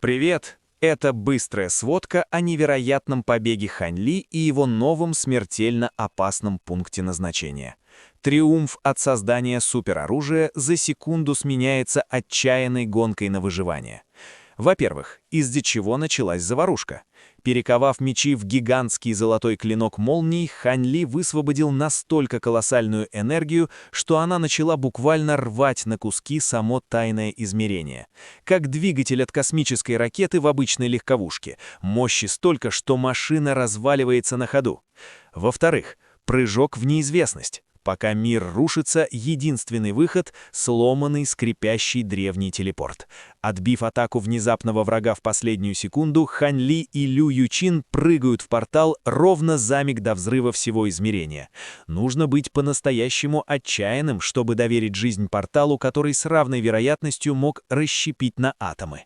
Привет! Это быстрая сводка о невероятном побеге Хань Ли и его новом смертельно опасном пункте назначения. Триумф от создания супероружия за секунду сменяется отчаянной гонкой на выживание. Во-первых, из-за чего началась заварушка. Перековав мечи в гигантский золотой клинок молний, Хань Ли высвободил настолько колоссальную энергию, что она начала буквально рвать на куски само тайное измерение. Как двигатель от космической ракеты в обычной легковушке. Мощи столько, что машина разваливается на ходу. Во-вторых, прыжок в неизвестность. Пока мир рушится, единственный выход — сломанный, скрипящий древний телепорт. Отбив атаку внезапного врага в последнюю секунду, Хань Ли и Лю Ючин прыгают в портал ровно за миг до взрыва всего измерения. Нужно быть по-настоящему отчаянным, чтобы доверить жизнь порталу, который с равной вероятностью мог расщепить на атомы.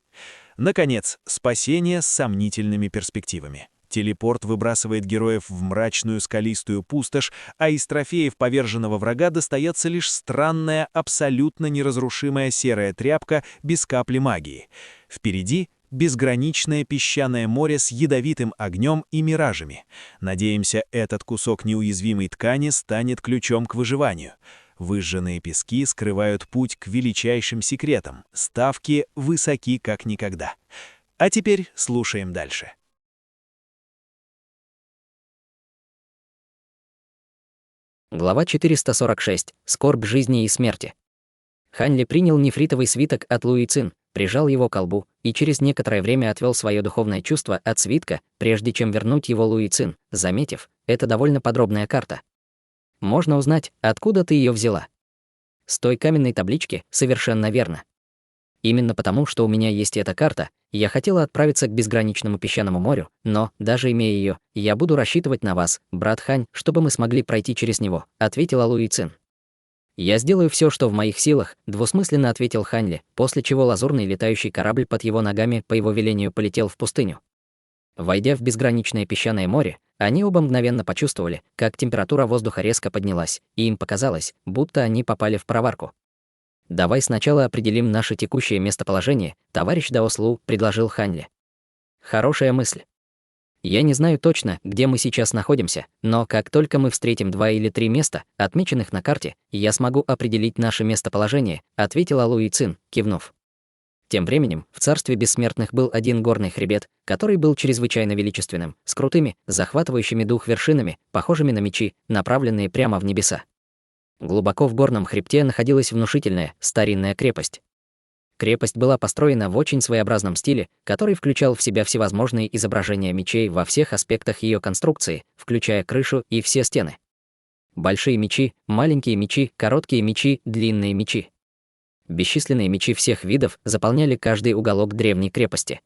Наконец, спасение с сомнительными перспективами. Телепорт выбрасывает героев в мрачную скалистую пустошь, а из трофеев поверженного врага достается лишь странная, абсолютно неразрушимая серая тряпка без капли магии. Впереди безграничное песчаное море с ядовитым огнем и миражами. Надеемся, этот кусок неуязвимой ткани станет ключом к выживанию. Выжженные пески скрывают путь к величайшим секретам. Ставки высоки как никогда. А теперь слушаем дальше. Глава 446. Скорбь жизни и смерти. Хань Ли принял нефритовый свиток от Луи Цин, прижал его к колбу и через некоторое время отвел свое духовное чувство от свитка, прежде чем вернуть его Луи Цин, заметив, это довольно подробная карта. Можно узнать, откуда ты ее взяла. С той каменной таблички, совершенно верно. Именно потому, что у меня есть эта карта, я хотела отправиться к безграничному песчаному морю, но, даже имея ее, я буду рассчитывать на вас, брат Хань, чтобы мы смогли пройти через него, ответила Луи Цин. Я сделаю все, что в моих силах, двусмысленно ответил Хань Ли, после чего лазурный летающий корабль под его ногами по его велению полетел в пустыню. Войдя в безграничное песчаное море, они оба мгновенно почувствовали, как температура воздуха резко поднялась, и им показалось, будто они попали в проварку. «Давай сначала определим наше текущее местоположение», товарищ Даослу предложил Хань Ли. Хорошая мысль. Я не знаю точно, где мы сейчас находимся, но как только мы встретим 2 или 3 места, отмеченных на карте, я смогу определить наше местоположение, ответила Луи Цин, кивнув. Тем временем, в царстве бессмертных был один горный хребет, который был чрезвычайно величественным, с крутыми, захватывающими дух вершинами, похожими на мечи, направленные прямо в небеса. Глубоко в горном хребте находилась внушительная, старинная крепость. Крепость была построена в очень своеобразном стиле, который включал в себя всевозможные изображения мечей во всех аспектах ее конструкции, включая крышу и все стены. Большие мечи, маленькие мечи, короткие мечи, длинные мечи. Бесчисленные мечи всех видов заполняли каждый уголок древней крепости.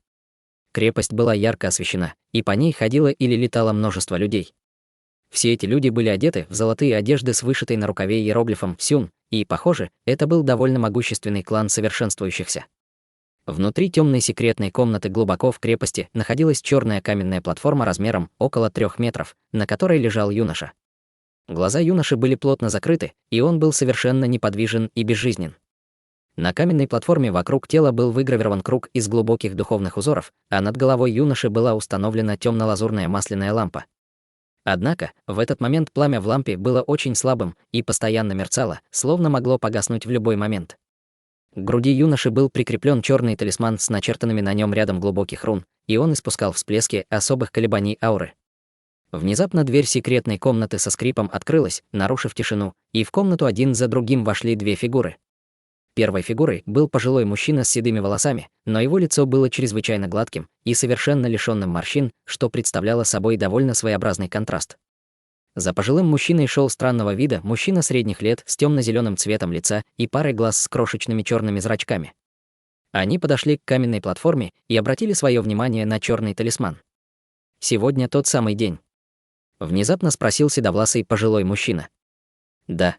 Крепость была ярко освещена, и по ней ходило или летало множество людей. Все эти люди были одеты в золотые одежды с вышитой на рукаве иероглифом «Сюн», и, похоже, это был довольно могущественный клан совершенствующихся. Внутри темной секретной комнаты глубоко в крепости находилась черная каменная платформа размером около 3 метров, на которой лежал юноша. Глаза юноши были плотно закрыты, и он был совершенно неподвижен и безжизнен. На каменной платформе вокруг тела был выгравирован круг из глубоких духовных узоров, а над головой юноши была установлена темно-лазурная масляная лампа. Однако, в этот момент пламя в лампе было очень слабым и постоянно мерцало, словно могло погаснуть в любой момент. К груди юноши был прикреплен черный талисман с начертанными на нем рядом глубоких рун, и он испускал всплески особых колебаний ауры. Внезапно дверь секретной комнаты со скрипом открылась, нарушив тишину, и в комнату один за другим вошли 2 фигуры. Первой фигурой был пожилой мужчина с седыми волосами, но его лицо было чрезвычайно гладким и совершенно лишённым морщин, что представляло собой довольно своеобразный контраст. За пожилым мужчиной шел странного вида мужчина средних лет с темно-зеленым цветом лица и парой глаз с крошечными черными зрачками. Они подошли к каменной платформе и обратили свое внимание на черный талисман. «Сегодня тот самый день?» Внезапно спросил седовласый пожилой мужчина. «Да.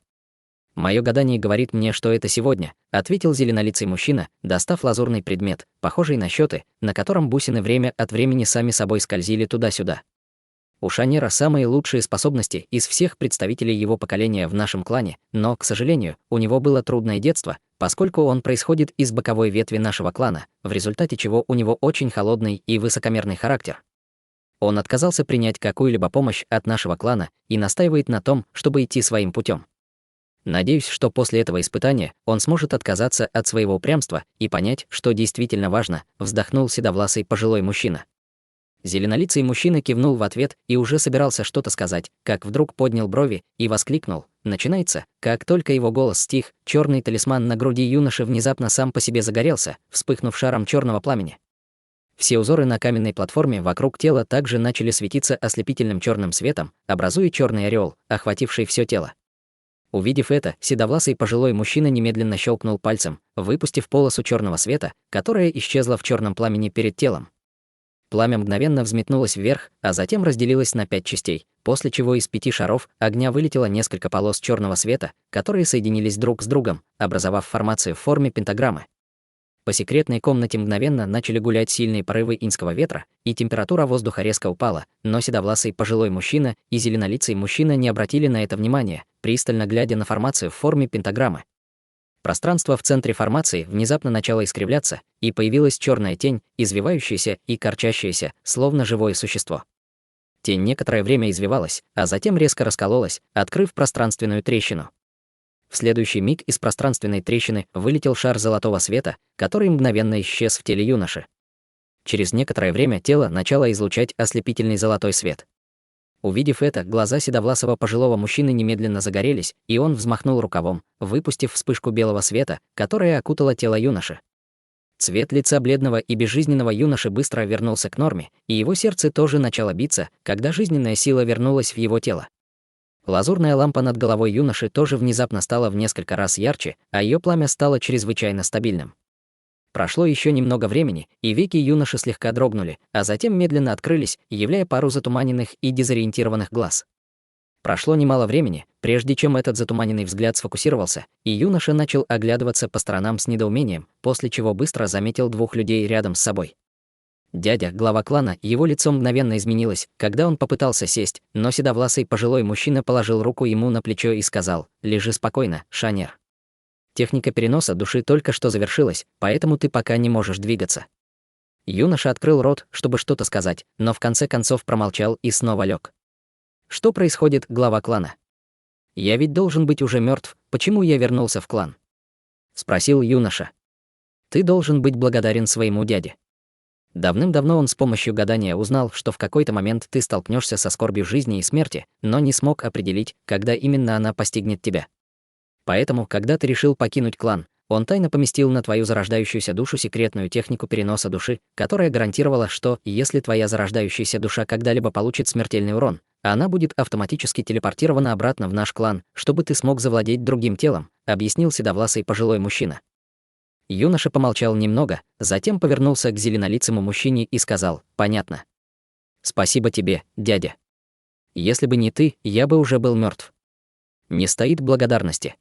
Мое гадание говорит мне, что это сегодня», ответил зеленолицый мужчина, достав лазурный предмет, похожий на счеты, на котором бусины время от времени сами собой скользили туда-сюда. У Шанера самые лучшие способности из всех представителей его поколения в нашем клане, но, к сожалению, у него было трудное детство, поскольку он происходит из боковой ветви нашего клана, в результате чего у него очень холодный и высокомерный характер. Он отказался принять какую-либо помощь от нашего клана и настаивает на том, чтобы идти своим путем. Надеюсь, что после этого испытания он сможет отказаться от своего упрямства и понять, что действительно важно, вздохнул седовласый пожилой мужчина. Зеленолицый мужчина кивнул в ответ и уже собирался что-то сказать, как вдруг поднял брови и воскликнул: «Начинается!» Как только его голос стих, черный талисман на груди юноши внезапно сам по себе загорелся, вспыхнув шаром черного пламени. Все узоры на каменной платформе вокруг тела также начали светиться ослепительным черным светом, образуя черный ореол, охвативший все тело. Увидев это, седовласый пожилой мужчина немедленно щелкнул пальцем, выпустив полосу черного света, которая исчезла в черном пламени перед телом. Пламя мгновенно взметнулось вверх, а затем разделилось на 5 частей, после чего из 5 шаров огня вылетело несколько полос черного света, которые соединились друг с другом, образовав формацию в форме пентаграммы. По секретной комнате мгновенно начали гулять сильные порывы инского ветра, и температура воздуха резко упала, но седовласый пожилой мужчина и зеленолицый мужчина не обратили на это внимания, пристально глядя на формацию в форме пентаграммы. Пространство в центре формации внезапно начало искривляться, и появилась черная тень, извивающаяся и корчащаяся, словно живое существо. Тень некоторое время извивалась, а затем резко раскололась, открыв пространственную трещину. В следующий миг из пространственной трещины вылетел шар золотого света, который мгновенно исчез в теле юноши. Через некоторое время тело начало излучать ослепительный золотой свет. Увидев это, глаза седовласого пожилого мужчины немедленно загорелись, и он взмахнул рукавом, выпустив вспышку белого света, которая окутала тело юноши. Цвет лица бледного и безжизненного юноши быстро вернулся к норме, и его сердце тоже начало биться, когда жизненная сила вернулась в его тело. Лазурная лампа над головой юноши тоже внезапно стала в несколько раз ярче, а ее пламя стало чрезвычайно стабильным. Прошло еще немного времени, и веки юноши слегка дрогнули, а затем медленно открылись, являя пару затуманенных и дезориентированных глаз. Прошло немало времени, прежде чем этот затуманенный взгляд сфокусировался, и юноша начал оглядываться по сторонам с недоумением, после чего быстро заметил 2 людей рядом с собой. Дядя, глава клана, его лицо мгновенно изменилось, когда он попытался сесть, но седовласый пожилой мужчина положил руку ему на плечо и сказал: «Лежи спокойно, Шанер. Техника переноса души только что завершилась, поэтому ты пока не можешь двигаться». Юноша открыл рот, чтобы что-то сказать, но в конце концов промолчал и снова лег. «Что происходит, глава клана? Я ведь должен быть уже мертв. Почему я вернулся в клан?» — спросил юноша. «Ты должен быть благодарен своему дяде. Давным-давно он с помощью гадания узнал, что в какой-то момент ты столкнешься со скорбью жизни и смерти, но не смог определить, когда именно она постигнет тебя. Поэтому, когда ты решил покинуть клан, он тайно поместил на твою зарождающуюся душу секретную технику переноса души, которая гарантировала, что, если твоя зарождающаяся душа когда-либо получит смертельный урон, она будет автоматически телепортирована обратно в наш клан, чтобы ты смог завладеть другим телом, объяснил седовласый пожилой мужчина. Юноша помолчал немного, затем повернулся к зеленолицему мужчине и сказал: «Понятно. Спасибо тебе, дядя. Если бы не ты, я бы уже был мертв. Не стоит благодарности.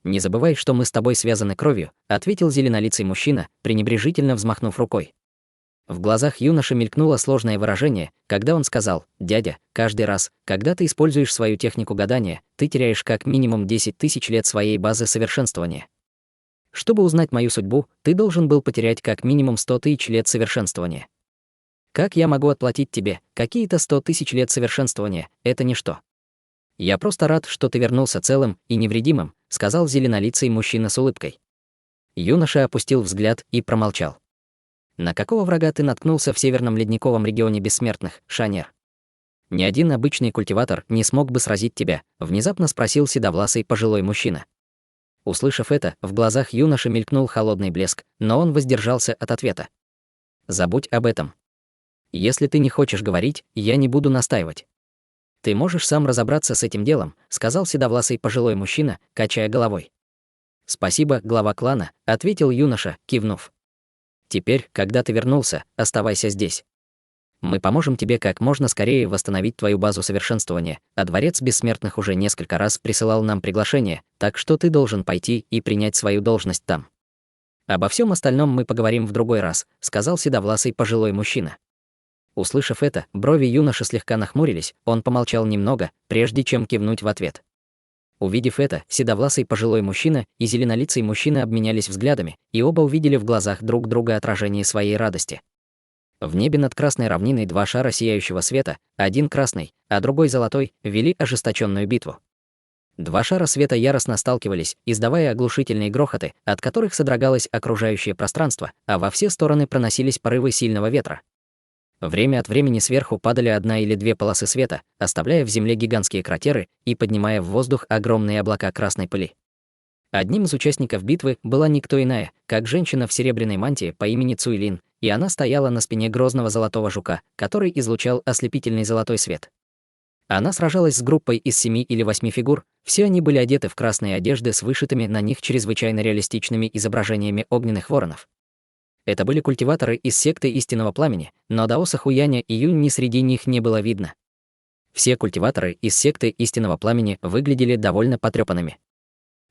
Не забывай, что мы с тобой связаны кровью», — ответил зеленолицый мужчина, пренебрежительно взмахнув рукой. В глазах юноши мелькнуло сложное выражение, когда он сказал: «Дядя, каждый раз, когда ты используешь свою технику гадания, ты теряешь как минимум 10 тысяч лет своей базы совершенствования. Чтобы узнать мою судьбу, ты должен был потерять как минимум 100 тысяч лет совершенствования. Как я могу отплатить тебе? Какие-то 100 тысяч лет совершенствования — это ничто. Я просто рад, что ты вернулся целым и невредимым», — сказал зеленолицый мужчина с улыбкой. Юноша опустил взгляд и промолчал. «На какого врага ты наткнулся в северном ледниковом регионе бессмертных, Шанер? Ни один обычный культиватор не смог бы сразить тебя», — внезапно спросил седовласый пожилой мужчина. Услышав это, в глазах юноши мелькнул холодный блеск, но он воздержался от ответа. «Забудь об этом. Если ты не хочешь говорить, я не буду настаивать. Ты можешь сам разобраться с этим делом», — сказал седовласый пожилой мужчина, качая головой. «Спасибо, глава клана», — ответил юноша, кивнув. «Теперь, когда ты вернулся, оставайся здесь. Мы поможем тебе как можно скорее восстановить твою базу совершенствования, а Дворец Бессмертных уже несколько раз присылал нам приглашение, так что ты должен пойти и принять свою должность там. Обо всем остальном мы поговорим в другой раз», — сказал седовласый пожилой мужчина. Услышав это, брови юноши слегка нахмурились, он помолчал немного, прежде чем кивнуть в ответ. Увидев это, седовласый пожилой мужчина и зеленолицый мужчина обменялись взглядами, и оба увидели в глазах друг друга отражение своей радости. В небе над красной равниной два шара сияющего света, один красный, а другой золотой, вели ожесточенную битву. Два шара света яростно сталкивались, издавая оглушительные грохоты, от которых содрогалось окружающее пространство, а во все стороны проносились порывы сильного ветра. Время от времени сверху падали одна или две полосы света, оставляя в земле гигантские кратеры и поднимая в воздух огромные облака красной пыли. Одним из участников битвы была никто иная, как женщина в серебряной мантии по имени Цуйлин, и она стояла на спине грозного золотого жука, который излучал ослепительный золотой свет. Она сражалась с группой из 7 или 8 фигур, все они были одеты в красные одежды с вышитыми на них чрезвычайно реалистичными изображениями огненных воронов. Это были культиваторы из секты Истинного Пламени, но Даоса Хуяня и Юнь среди них не было видно. Все культиваторы из секты Истинного Пламени выглядели довольно потрепанными.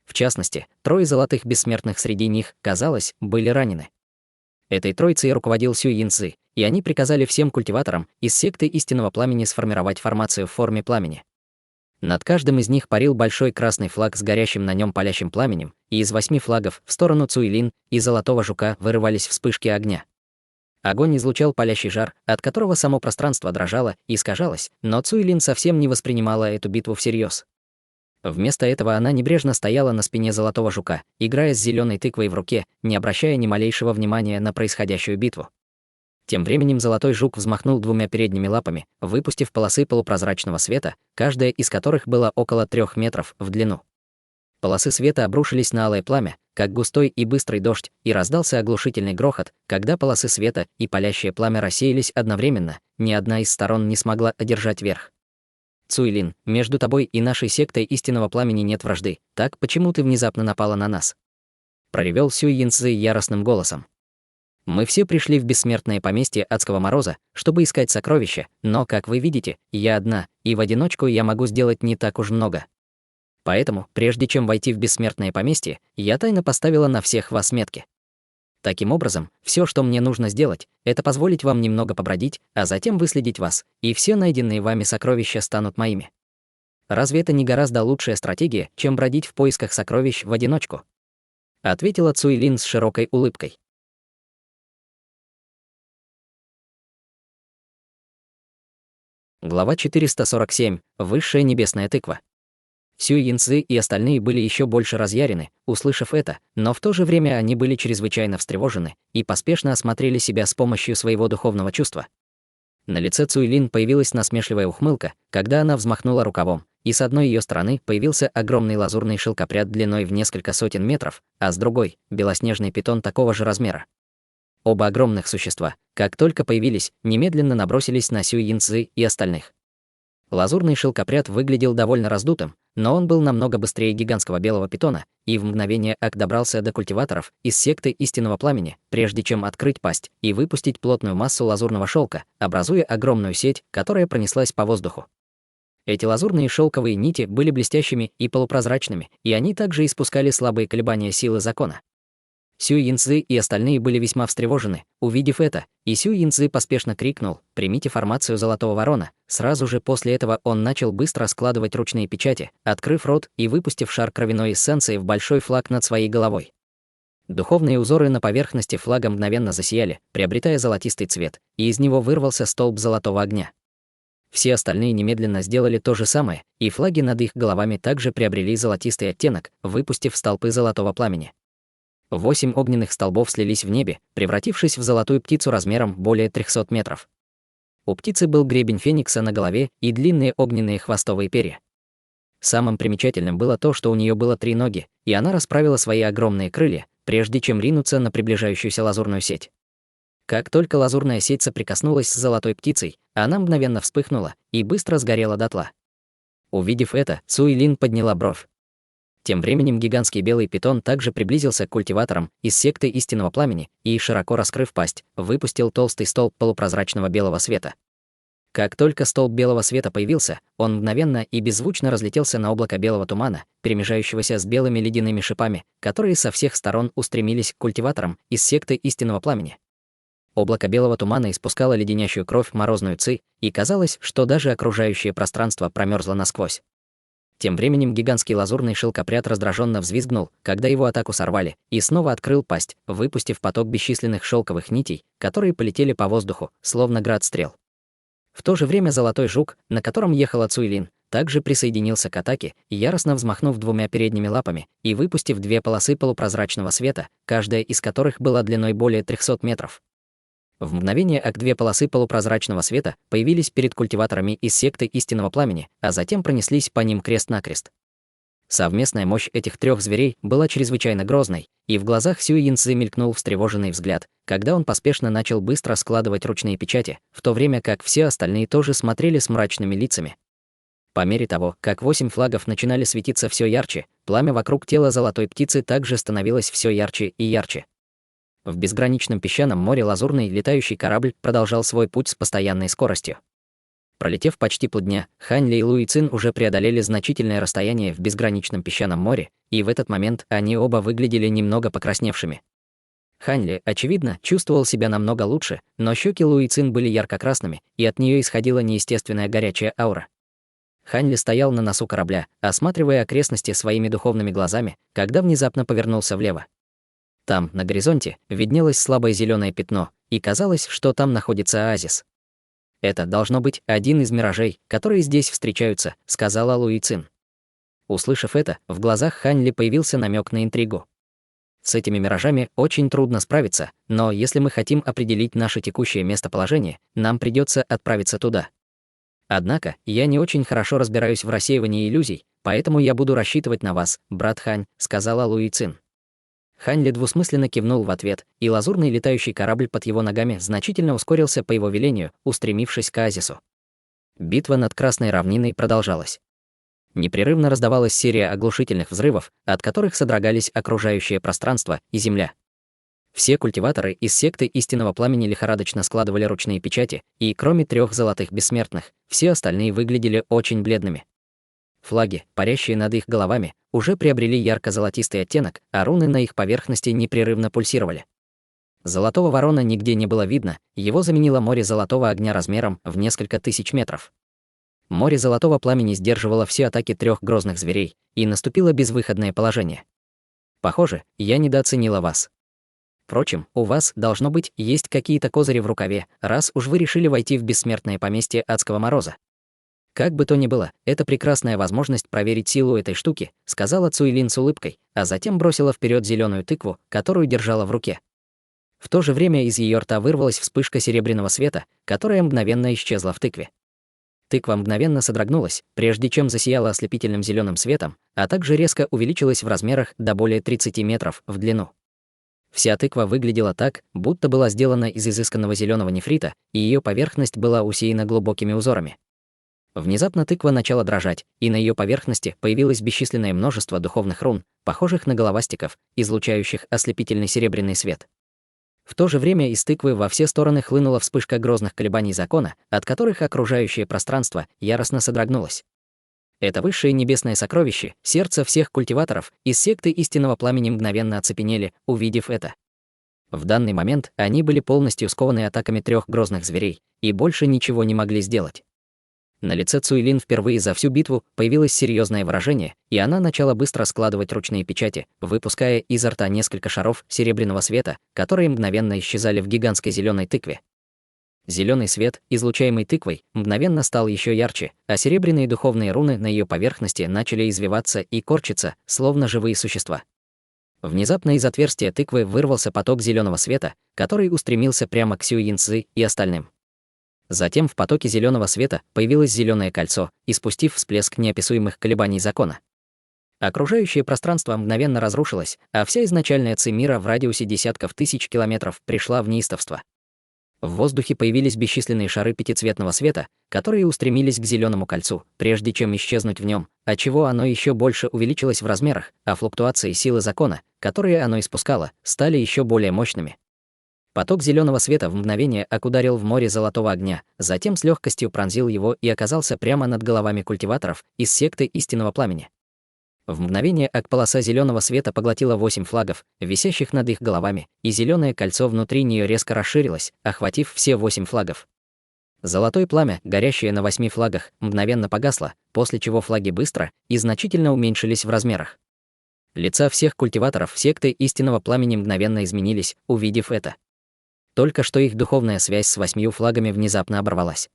В частности, 3 золотых бессмертных среди них, казалось, были ранены. Этой троицей руководил Сюй Янцзы, и они приказали всем культиваторам из секты Истинного Пламени сформировать формацию в форме пламени. Над каждым из них парил большой красный флаг с горящим на нем палящим пламенем, и из 8 флагов в сторону Цуйлин и Золотого Жука вырывались вспышки огня. Огонь излучал палящий жар, от которого само пространство дрожало и искажалось, но Цуйлин совсем не воспринимала эту битву всерьез. Вместо этого она небрежно стояла на спине Золотого Жука, играя с зеленой тыквой в руке, не обращая ни малейшего внимания на происходящую битву. Тем временем Золотой Жук взмахнул 2 передними лапами, выпустив полосы полупрозрачного света, каждая из которых была около 3 метров в длину. Полосы света обрушились на алое пламя, как густой и быстрый дождь, и раздался оглушительный грохот, когда полосы света и палящее пламя рассеялись одновременно, ни одна из сторон не смогла одержать верх. «Цуйлин, между тобой и нашей сектой Истинного Пламени нет вражды, так почему ты внезапно напала на нас?» Проревел Сюй Янцзы яростным голосом. «Мы все пришли в бессмертное поместье Адского Мороза, чтобы искать сокровища, но, как вы видите, я одна, и в одиночку я могу сделать не так уж много. Поэтому, прежде чем войти в бессмертное поместье, я тайно поставила на всех вас метки. Таким образом, все, что мне нужно сделать, это позволить вам немного побродить, а затем выследить вас, и все найденные вами сокровища станут моими. Разве это не гораздо лучшая стратегия, чем бродить в поисках сокровищ в одиночку?» Ответила Цуйлин с широкой улыбкой. Глава 447. Высшая небесная тыква. Сюй Янцзы и остальные были еще больше разъярены, услышав это, но в то же время они были чрезвычайно встревожены и поспешно осмотрели себя с помощью своего духовного чувства. На лице Цуйлин появилась насмешливая ухмылка, когда она взмахнула рукавом, и с одной ее стороны появился огромный лазурный шелкопряд длиной в несколько сотен метров, а с другой — белоснежный питон такого же размера. Оба огромных существа, как только появились, немедленно набросились на Сюй Янцзы и остальных. Лазурный шелкопряд выглядел довольно раздутым, но он был намного быстрее гигантского белого питона и в мгновение ока добрался до культиваторов из секты Истинного Пламени, прежде чем открыть пасть и выпустить плотную массу лазурного шелка, образуя огромную сеть, которая пронеслась по воздуху. Эти лазурные шелковые нити были блестящими и полупрозрачными, и они также испускали слабые колебания силы закона. Сюй Янцзы и остальные были весьма встревожены, увидев это, и Сюй Янцзы поспешно крикнул: «Примите формацию Золотого Ворона». Сразу же после этого он начал быстро складывать ручные печати, открыв рот и выпустив шар кровяной эссенции в большой флаг над своей головой. Духовные узоры на поверхности флага мгновенно засияли, приобретая золотистый цвет, и из него вырвался столб золотого огня. Все остальные немедленно сделали то же самое, и флаги над их головами также приобрели золотистый оттенок, выпустив столпы золотого пламени. 8 огненных столбов слились в небе, превратившись в золотую птицу размером более 300 метров. У птицы был гребень феникса на голове и длинные огненные хвостовые перья. Самым примечательным было то, что у нее было 3 ноги, и она расправила свои огромные крылья, прежде чем ринуться на приближающуюся лазурную сеть. Как только лазурная сеть соприкоснулась с золотой птицей, она мгновенно вспыхнула и быстро сгорела дотла. Увидев это, Цуйлин подняла бровь. Тем временем гигантский белый питон также приблизился к культиваторам из секты Истинного Пламени и, широко раскрыв пасть, выпустил толстый столб полупрозрачного белого света. Как только столб белого света появился, он мгновенно и беззвучно разлетелся на облако белого тумана, перемежающегося с белыми ледяными шипами, которые со всех сторон устремились к культиваторам из секты Истинного Пламени. Облако белого тумана испускало леденящую кровь морозную ци, и казалось, что даже окружающее пространство промерзло насквозь. Тем временем гигантский лазурный шелкопряд раздраженно взвизгнул, когда его атаку сорвали, и снова открыл пасть, выпустив поток бесчисленных шелковых нитей, которые полетели по воздуху, словно град стрел. В то же время золотой жук, на котором ехала Цуйлин, также присоединился к атаке, яростно взмахнув двумя передними лапами и выпустив две полосы полупрозрачного света, каждая из которых была длиной более 300 метров. В мгновение две полосы полупрозрачного света появились перед культиваторами из секты истинного пламени, а затем пронеслись по ним крест-накрест. Совместная мощь этих трех зверей была чрезвычайно грозной, и в глазах Сюй Янцзы мелькнул встревоженный взгляд, когда он поспешно начал быстро складывать ручные печати, в то время как все остальные тоже смотрели с мрачными лицами. По мере того, как 8 флагов начинали светиться все ярче, пламя вокруг тела золотой птицы также становилось все ярче и ярче. В безграничном песчаном море лазурный летающий корабль продолжал свой путь с постоянной скоростью. Пролетев почти полдня, Хань Ли и Луи Цин уже преодолели значительное расстояние в безграничном песчаном море, и в этот момент они оба выглядели немного покрасневшими. Хань Ли, очевидно, чувствовал себя намного лучше, но щеки Луи Цин были ярко-красными, и от нее исходила неестественная горячая аура. Хань Ли стоял на носу корабля, осматривая окрестности своими духовными глазами, когда внезапно повернулся влево. Там, на горизонте, виднелось слабое зеленое пятно, и казалось, что там находится оазис. «Это должно быть один из миражей, которые здесь встречаются», — сказала Луи Цин. Услышав это, в глазах Хань Ли появился намек на интригу. «С этими миражами очень трудно справиться, но если мы хотим определить наше текущее местоположение, нам придется отправиться туда. Однако, я не очень хорошо разбираюсь в рассеивании иллюзий, поэтому я буду рассчитывать на вас, брат Хань», — сказала Луи Цин. Хань Ли двусмысленно кивнул в ответ, и лазурный летающий корабль под его ногами значительно ускорился по его велению, устремившись к оазису. Битва над Красной равниной продолжалась. Непрерывно раздавалась серия оглушительных взрывов, от которых содрогались окружающее пространство и земля. Все культиваторы из секты истинного пламени лихорадочно складывали ручные печати, и кроме 3 золотых бессмертных, все остальные выглядели очень бледными. Флаги, парящие над их головами, уже приобрели ярко-золотистый оттенок, а руны на их поверхности непрерывно пульсировали. Золотого ворона нигде не было видно, его заменило море золотого огня размером в несколько тысяч метров. Море золотого пламени сдерживало все атаки 3 грозных зверей, и наступило безвыходное положение. Похоже, я недооценила вас. Впрочем, у вас, должно быть, есть какие-то козыри в рукаве, раз уж вы решили войти в бессмертное поместье Адского Мороза. Как бы то ни было, это прекрасная возможность проверить силу этой штуки, сказала Цуйлин с улыбкой, а затем бросила вперед зеленую тыкву, которую держала в руке. В то же время из ее рта вырвалась вспышка серебряного света, которая мгновенно исчезла в тыкве. Тыква мгновенно содрогнулась, прежде чем засияла ослепительным зеленым светом, а также резко увеличилась в размерах до более 30 метров в длину. Вся тыква выглядела так, будто была сделана из изысканного зеленого нефрита, и ее поверхность была усеяна глубокими узорами. Внезапно тыква начала дрожать, и на ее поверхности появилось бесчисленное множество духовных рун, похожих на головастиков, излучающих ослепительный серебряный свет. В то же время из тыквы во все стороны хлынула вспышка грозных колебаний закона, от которых окружающее пространство яростно содрогнулось. Это высшее небесное сокровище, сердце всех культиваторов из секты истинного пламени мгновенно оцепенели, увидев это. В данный момент они были полностью скованы атаками 3 грозных зверей, и больше ничего не могли сделать. На лице Цуйлин впервые за всю битву появилось серьезное выражение, и она начала быстро складывать ручные печати, выпуская изо рта несколько шаров серебряного света, которые мгновенно исчезали в гигантской зеленой тыкве. Зеленый свет, излучаемый тыквой, мгновенно стал еще ярче, а серебряные духовные руны на ее поверхности начали извиваться и корчиться, словно живые существа. Внезапно из отверстия тыквы вырвался поток зеленого света, который устремился прямо к Сюй Янцзы и остальным. Затем в потоке зеленого света появилось зеленое кольцо, испустив всплеск неописуемых колебаний закона. Окружающее пространство мгновенно разрушилось, а вся изначальная ци мира в радиусе десятков тысяч километров пришла в неистовство. В воздухе появились бесчисленные шары пятицветного света, которые устремились к зеленому кольцу, прежде чем исчезнуть в нем, отчего оно еще больше увеличилось в размерах, а флуктуации силы закона, которые оно испускало, стали еще более мощными. Поток зеленого света в мгновение окударил в море золотого огня, затем с легкостью пронзил его и оказался прямо над головами культиваторов из секты истинного пламени. В мгновение полоса зеленого света поглотила 8 флагов, висящих над их головами, и зеленое кольцо внутри нее резко расширилось, охватив все 8 флагов. Золотое пламя, горящее на 8 флагах, мгновенно погасло, после чего флаги быстро и значительно уменьшились в размерах. Лица всех культиваторов секты истинного пламени мгновенно изменились, увидев это. Только что их духовная связь с 8 флагами внезапно оборвалась.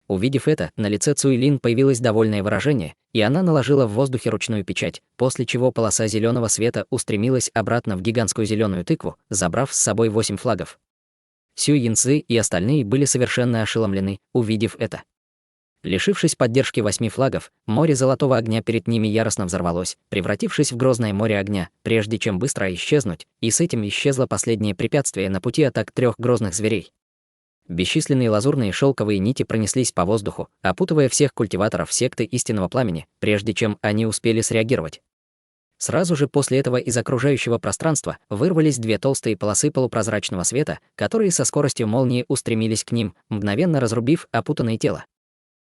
Увидев это, на лице Цуйлин появилось довольное выражение, и она наложила в воздухе ручную печать, после чего полоса зеленого света устремилась обратно в гигантскую зеленую тыкву, забрав с собой 8 флагов. Сюй Янцзы и остальные были совершенно ошеломлены, увидев это. Лишившись поддержки 8 флагов, море золотого огня перед ними яростно взорвалось, превратившись в грозное море огня, прежде чем быстро исчезнуть, и с этим исчезло последнее препятствие на пути атак 3 грозных зверей. Бесчисленные лазурные шелковые нити пронеслись по воздуху, опутывая всех культиваторов секты истинного пламени, прежде чем они успели среагировать. Сразу же после этого из окружающего пространства вырвались 2 толстые полосы полупрозрачного света, которые со скоростью молнии устремились к ним, мгновенно разрубив опутанное тело.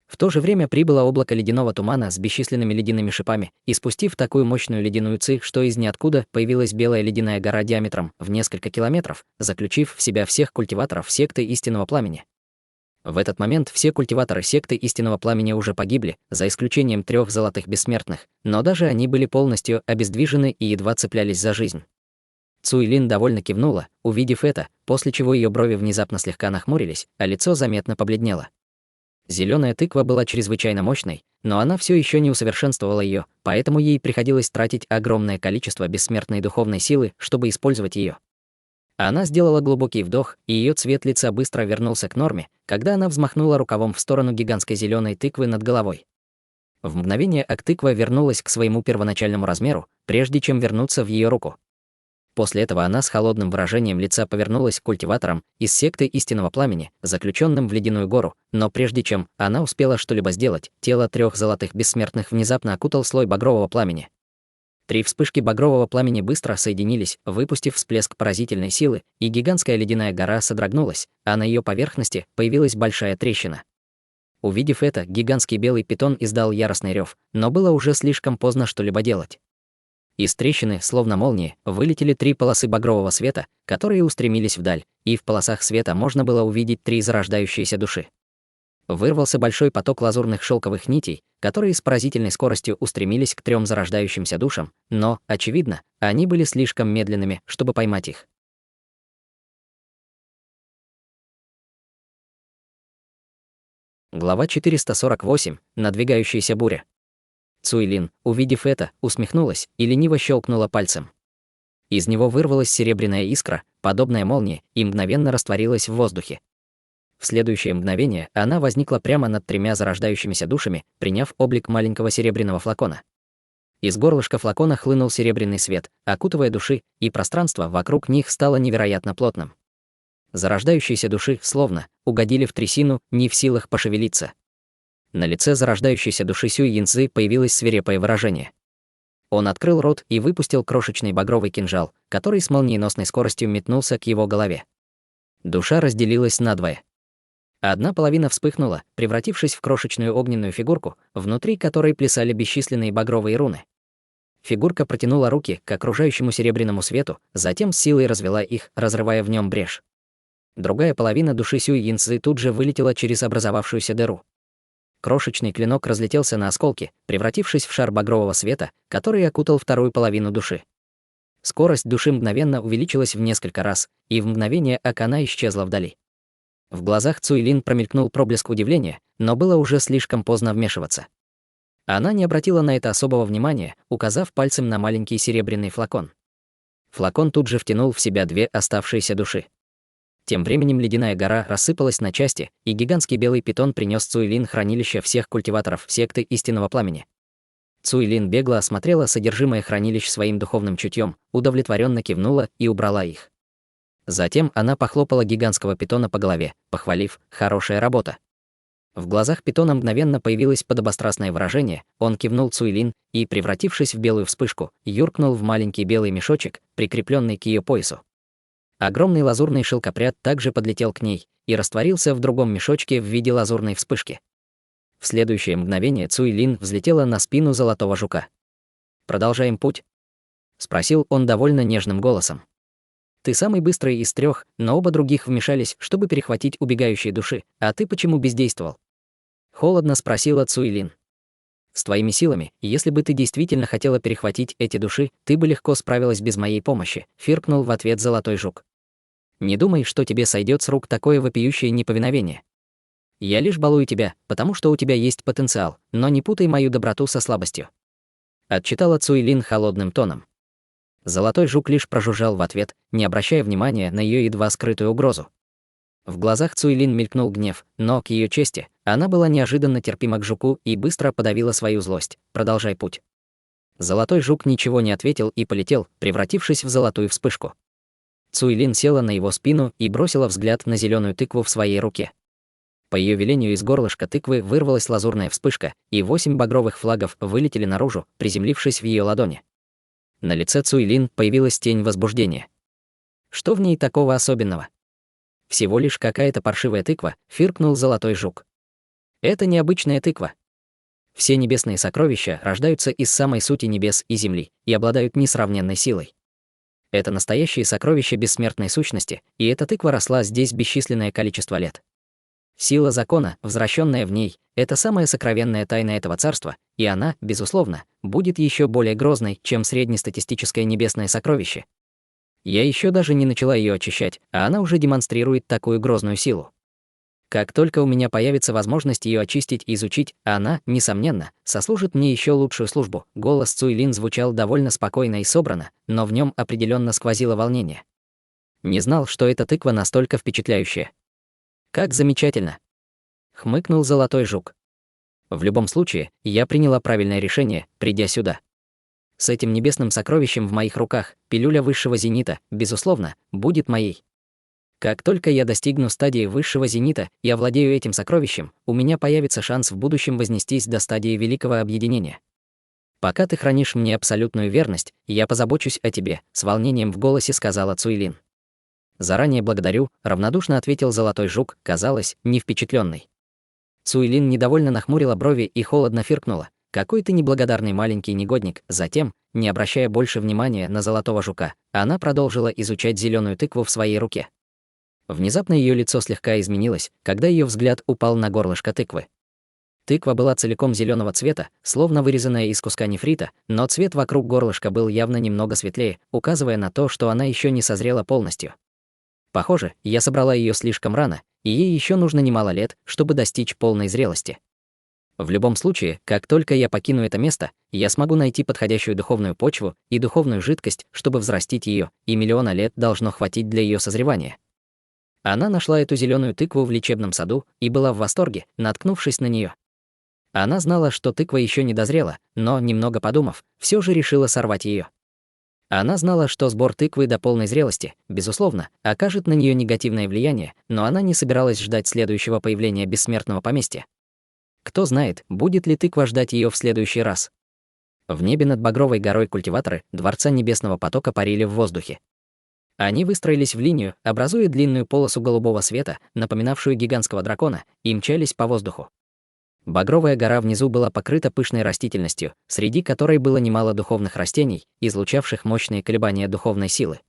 В то же время прибыло облако ледяного тумана с бесчисленными ледяными шипами, и спустив такую мощную ледяную ци, что из ниоткуда появилась белая ледяная гора диаметром в несколько километров, заключив в себя всех культиваторов секты истинного пламени. В этот момент все культиваторы секты истинного пламени уже погибли, за исключением 3 золотых бессмертных, но даже они были полностью обездвижены и едва цеплялись за жизнь. Цуйлин довольно кивнула, увидев это, после чего ее брови внезапно слегка нахмурились, а лицо заметно побледнело. Зеленая тыква была чрезвычайно мощной, но она все еще не усовершенствовала ее, поэтому ей приходилось тратить огромное количество бессмертной духовной силы, чтобы использовать ее. Она сделала глубокий вдох, и ее цвет лица быстро вернулся к норме, когда она взмахнула рукавом в сторону гигантской зеленой тыквы над головой. В мгновение тыква вернулась к своему первоначальному размеру, прежде чем вернуться в ее руку. После этого она с холодным выражением лица повернулась к культиваторам из секты истинного пламени, заключенным в ледяную гору, но прежде чем она успела что-либо сделать, тело 3 золотых бессмертных внезапно окутал слой багрового пламени. 3 вспышки багрового пламени быстро соединились, выпустив всплеск поразительной силы, и гигантская ледяная гора содрогнулась, а на ее поверхности появилась большая трещина. Увидев это, гигантский белый питон издал яростный рев, но было уже слишком поздно что-либо делать. Из трещины, словно молнии, вылетели 3 полосы багрового света, которые устремились вдаль, и в полосах света можно было увидеть 3 зарождающиеся души. Вырвался большой поток лазурных шелковых нитей, которые с поразительной скоростью устремились к 3 зарождающимся душам, но, очевидно, они были слишком медленными, чтобы поймать их. Глава 448. Надвигающаяся буря. Цуйлин, увидев это, усмехнулась и лениво щелкнула пальцем. Из него вырвалась серебряная искра, подобная молнии, и мгновенно растворилась в воздухе. В следующее мгновение она возникла прямо над 3 зарождающимися душами, приняв облик маленького серебряного флакона. Из горлышка флакона хлынул серебряный свет, окутывая души, и пространство вокруг них стало невероятно плотным. Зарождающиеся души, словно, угодили в трясину, не в силах пошевелиться. На лице зарождающейся души Сюй Янцзы появилось свирепое выражение. Он открыл рот и выпустил крошечный багровый кинжал, который с молниеносной скоростью метнулся к его голове. Душа разделилась надвое. Одна половина вспыхнула, превратившись в крошечную огненную фигурку, внутри которой плясали бесчисленные багровые руны. Фигурка протянула руки к окружающему серебряному свету, затем с силой развела их, разрывая в нем брешь. Другая половина души Сюй Янцзы тут же вылетела через образовавшуюся дыру. Крошечный клинок разлетелся на осколки, превратившись в шар багрового света, который окутал вторую половину души. Скорость души мгновенно увеличилась в несколько раз, и в мгновение она исчезла вдали. В глазах Цуйлин промелькнул проблеск удивления, но было уже слишком поздно вмешиваться. Она не обратила на это особого внимания, указав пальцем на маленький серебряный флакон. Флакон тут же втянул в себя 2 оставшиеся души. Тем временем ледяная гора рассыпалась на части, и гигантский белый питон принес Цуйлин хранилище всех культиваторов секты истинного пламени. Цуйлин бегло осмотрела содержимое хранилищ своим духовным чутьем, удовлетворенно кивнула и убрала их. Затем она похлопала гигантского питона по голове, похвалив: «Хорошая работа». В глазах питона мгновенно появилось подобострастное выражение, он кивнул Цуйлин и, превратившись в белую вспышку, юркнул в маленький белый мешочек, прикрепленный к ее поясу. Огромный лазурный шелкопряд также подлетел к ней и растворился в другом мешочке в виде лазурной вспышки. В следующее мгновение Цуйлин взлетела на спину золотого жука. «Продолжаем путь?» — спросил он довольно нежным голосом. «Ты самый быстрый из 3, но оба других вмешались, чтобы перехватить убегающие души, а ты почему бездействовал?» Холодно спросила Цуйлин. «С твоими силами, если бы ты действительно хотела перехватить эти души, ты бы легко справилась без моей помощи», — фыркнул в ответ Золотой Жук. «Не думай, что тебе сойдет с рук такое вопиющее неповиновение. Я лишь балую тебя, потому что у тебя есть потенциал, но не путай мою доброту со слабостью», — отчитала Цуйлин холодным тоном. Золотой Жук лишь прожужжал в ответ, не обращая внимания на ее едва скрытую угрозу. В глазах Цуйлин мелькнул гнев, но, к ее чести, она была неожиданно терпима к Жуку и быстро подавила свою злость. «Продолжай путь». Золотой Жук ничего не ответил и полетел, превратившись в золотую вспышку. Цуйлин села на его спину и бросила взгляд на зеленую тыкву в своей руке. По ее велению из горлышка тыквы вырвалась лазурная вспышка, и 8 багровых флагов вылетели наружу, приземлившись в ее ладони. На лице Цуйлин появилась тень возбуждения. Что в ней такого особенного? Всего лишь какая-то паршивая тыква, фыркнул Золотой Жук. Это необычная тыква. Все небесные сокровища рождаются из самой сути небес и земли и обладают несравненной силой. Это настоящие сокровища бессмертной сущности, и эта тыква росла здесь бесчисленное количество лет. Сила закона, возвращенная в ней, это самая сокровенная тайна этого царства, и она, безусловно, будет еще более грозной, чем среднестатистическое небесное сокровище. Я еще даже не начала ее очищать, а она уже демонстрирует такую грозную силу. Как только у меня появится возможность ее очистить и изучить, она, несомненно, сослужит мне еще лучшую службу. Голос Цуйлин звучал довольно спокойно и собрано, но в нем определенно сквозило волнение. Не знал, что эта тыква настолько впечатляющая. «Как замечательно!» — хмыкнул Золотой Жук. «В любом случае, я приняла правильное решение, придя сюда. С этим небесным сокровищем в моих руках, пилюля высшего зенита, безусловно, будет моей. Как только я достигну стадии высшего зенита и овладею этим сокровищем, у меня появится шанс в будущем вознестись до стадии великого объединения. Пока ты хранишь мне абсолютную верность, я позабочусь о тебе», — с волнением в голосе сказала Цуйлин. «Заранее благодарю», — равнодушно ответил Золотой Жук, казалось, не впечатленный. Цуйлин недовольно нахмурила брови и холодно фыркнула. «Какой ты неблагодарный маленький негодник». Затем, не обращая больше внимания на Золотого Жука, она продолжила изучать зеленую тыкву в своей руке. Внезапно ее лицо слегка изменилось, когда ее взгляд упал на горлышко тыквы. Тыква была целиком зеленого цвета, словно вырезанная из куска нефрита, но цвет вокруг горлышка был явно немного светлее, указывая на то, что она еще не созрела полностью. Похоже, я собрала ее слишком рано, и ей еще нужно немало лет, чтобы достичь полной зрелости. В любом случае, как только я покину это место, я смогу найти подходящую духовную почву и духовную жидкость, чтобы взрастить ее, и миллиона лет должно хватить для ее созревания. Она нашла эту зеленую тыкву в лечебном саду и была в восторге, наткнувшись на нее. Она знала, что тыква еще не дозрела, но, немного подумав, все же решила сорвать ее. Она знала, что сбор тыквы до полной зрелости, безусловно, окажет на нее негативное влияние, но она не собиралась ждать следующего появления бессмертного поместья. Кто знает, будет ли тыква ждать ее в следующий раз. В небе над Багровой горой культиваторы Дворца Небесного Потока парили в воздухе. Они выстроились в линию, образуя длинную полосу голубого света, напоминавшую гигантского дракона, и мчались по воздуху. Багровая гора внизу была покрыта пышной растительностью, среди которой было немало духовных растений, излучавших мощные колебания духовной силы.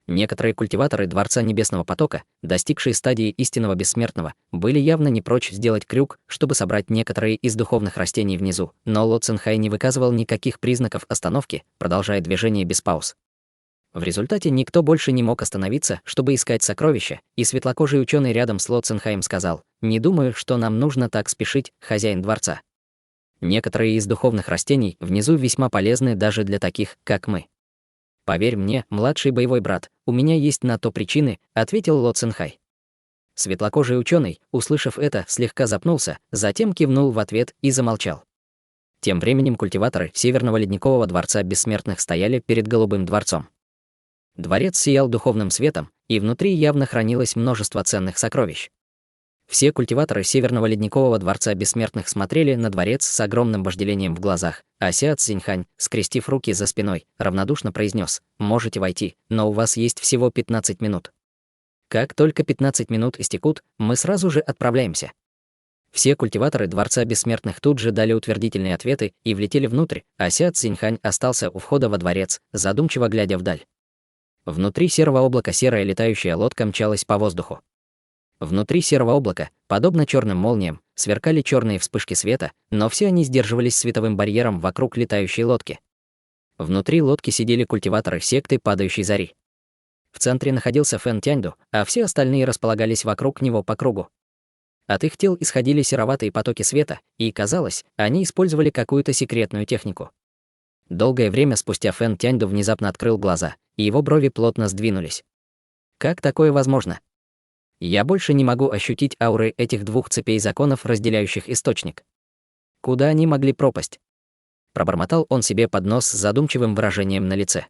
Некоторые культиваторы Дворца Небесного Потока, достигшие стадии истинного бессмертного, были явно не прочь сделать крюк, чтобы собрать некоторые из духовных растений внизу, но Ло Цинхай не выказывал никаких признаков остановки, продолжая движение без пауз. В результате никто больше не мог остановиться, чтобы искать сокровища, и светлокожий ученый рядом с Ло Цинхаем сказал: «Не думаю, что нам нужно так спешить, хозяин дворца. Некоторые из духовных растений внизу весьма полезны даже для таких, как мы». «Поверь мне, младший боевой брат, у меня есть на то причины», — ответил Ло Цинхай. Светлокожий ученый, услышав это, слегка запнулся, затем кивнул в ответ и замолчал. Тем временем культиваторы Северного Ледникового Дворца Бессмертных стояли перед Голубым дворцом. Дворец сиял духовным светом, и внутри явно хранилось множество ценных сокровищ. Все культиваторы Северного Ледникового Дворца Бессмертных смотрели на дворец с огромным вожделением в глазах, а Сяо Цзиньхань, скрестив руки за спиной, равнодушно произнес: «Можете войти, но у вас есть всего 15 минут. Как только 15 минут истекут, мы сразу же отправляемся». Все культиваторы Дворца Бессмертных тут же дали утвердительные ответы и влетели внутрь, а Ся Цзиньхань остался у входа во дворец, задумчиво глядя вдаль. Внутри серого облака серая летающая лодка мчалась по воздуху. Внутри серого облака, подобно черным молниям, сверкали черные вспышки света, но все они сдерживались световым барьером вокруг летающей лодки. Внутри лодки сидели культиваторы секты Падающей Зари. В центре находился Фэн Тяньду, а все остальные располагались вокруг него по кругу. От их тел исходили сероватые потоки света, и, казалось, они использовали какую-то секретную технику. Долгое время спустя Фэн Тяньду внезапно открыл глаза, и его брови плотно сдвинулись. Как такое возможно? Я больше не могу ощутить ауры этих двух цепей законов, разделяющих источник. Куда они могли пропасть? Пробормотал он себе под нос с задумчивым выражением на лице.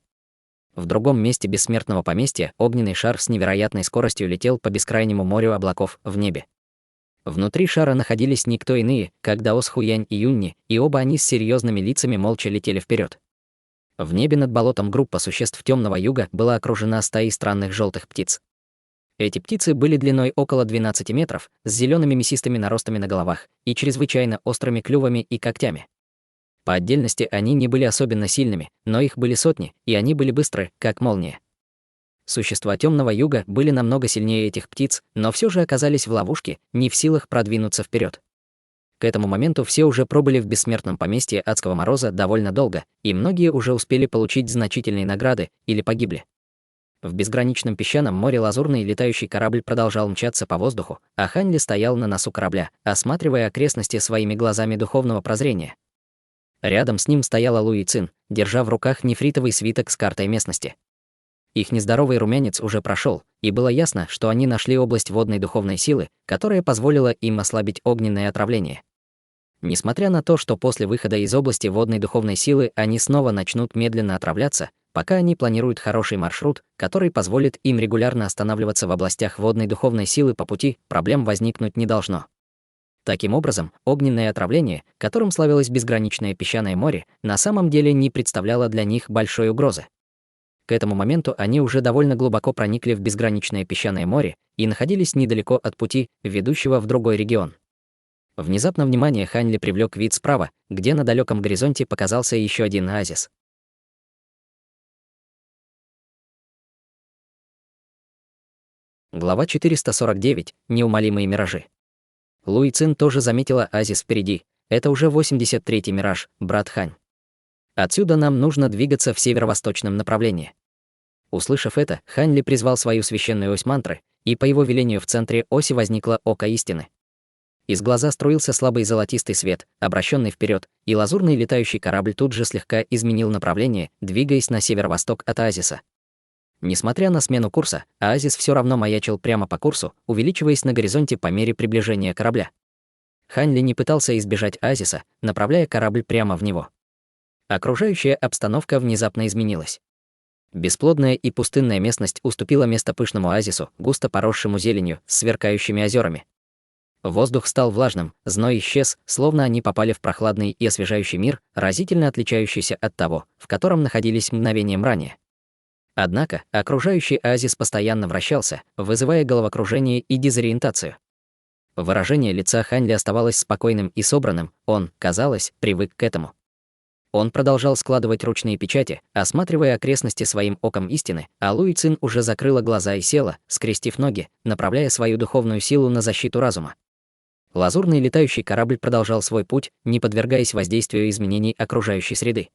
В другом месте бессмертного поместья огненный шар с невероятной скоростью летел по бескрайнему морю облаков в небе. Внутри шара находились никто иные, как Даос Хуянь и Юнни, и оба они с серьезными лицами молча летели вперед. В небе над болотом группа существ темного юга была окружена стаей странных желтых птиц. Эти птицы были длиной около 12 метров, с зелеными мясистыми наростами на головах и чрезвычайно острыми клювами и когтями. По отдельности они не были особенно сильными, но их были сотни, и они были быстры, как молния. Существа темного юга были намного сильнее этих птиц, но все же оказались в ловушке, не в силах продвинуться вперед. К этому моменту все уже пробыли в бессмертном поместье Адского Мороза довольно долго, и многие уже успели получить значительные награды или погибли. В безграничном песчаном море лазурный летающий корабль продолжал мчаться по воздуху, а Хань Ли стоял на носу корабля, осматривая окрестности своими глазами духовного прозрения. Рядом с ним стояла Луи Цин, держа в руках нефритовый свиток с картой местности. Их нездоровый румянец уже прошел, и было ясно, что они нашли область водной духовной силы, которая позволила им ослабить огненное отравление. Несмотря на то, что после выхода из области водной духовной силы они снова начнут медленно отравляться, пока они планируют хороший маршрут, который позволит им регулярно останавливаться в областях водной духовной силы по пути, проблем возникнуть не должно. Таким образом, огненное отравление, которым славилось безграничное песчаное море, на самом деле не представляло для них большой угрозы. К этому моменту они уже довольно глубоко проникли в безграничное песчаное море и находились недалеко от пути, ведущего в другой регион. Внезапно внимание Хань Ли привлек вид справа, где на далеком горизонте показался еще один оазис. Глава 449. Неумолимые миражи. Луи Цин тоже заметила оазис впереди. Это уже 83-й мираж, брат Хань. Отсюда нам нужно двигаться в северо-восточном направлении. Услышав это, Хань Ли призвал свою священную ось мантры, и по его велению в центре оси возникло око истины. Из глаза струился слабый золотистый свет, обращенный вперед, и лазурный летающий корабль тут же слегка изменил направление, двигаясь на северо-восток от оазиса. Несмотря на смену курса, оазис все равно маячил прямо по курсу, увеличиваясь на горизонте по мере приближения корабля. Хань Ли не пытался избежать оазиса, направляя корабль прямо в него. Окружающая обстановка внезапно изменилась. Бесплодная и пустынная местность уступила место пышному оазису, густо поросшему зеленью, с сверкающими озерами. Воздух стал влажным, зной исчез, словно они попали в прохладный и освежающий мир, разительно отличающийся от того, в котором находились мгновением ранее. Однако, окружающий оазис постоянно вращался, вызывая головокружение и дезориентацию. Выражение лица Хань Ли оставалось спокойным и собранным, он, казалось, привык к этому. Он продолжал складывать ручные печати, осматривая окрестности своим оком истины, а Луи Цин уже закрыла глаза и села, скрестив ноги, направляя свою духовную силу на защиту разума. Лазурный летающий корабль продолжал свой путь, не подвергаясь воздействию изменений окружающей среды.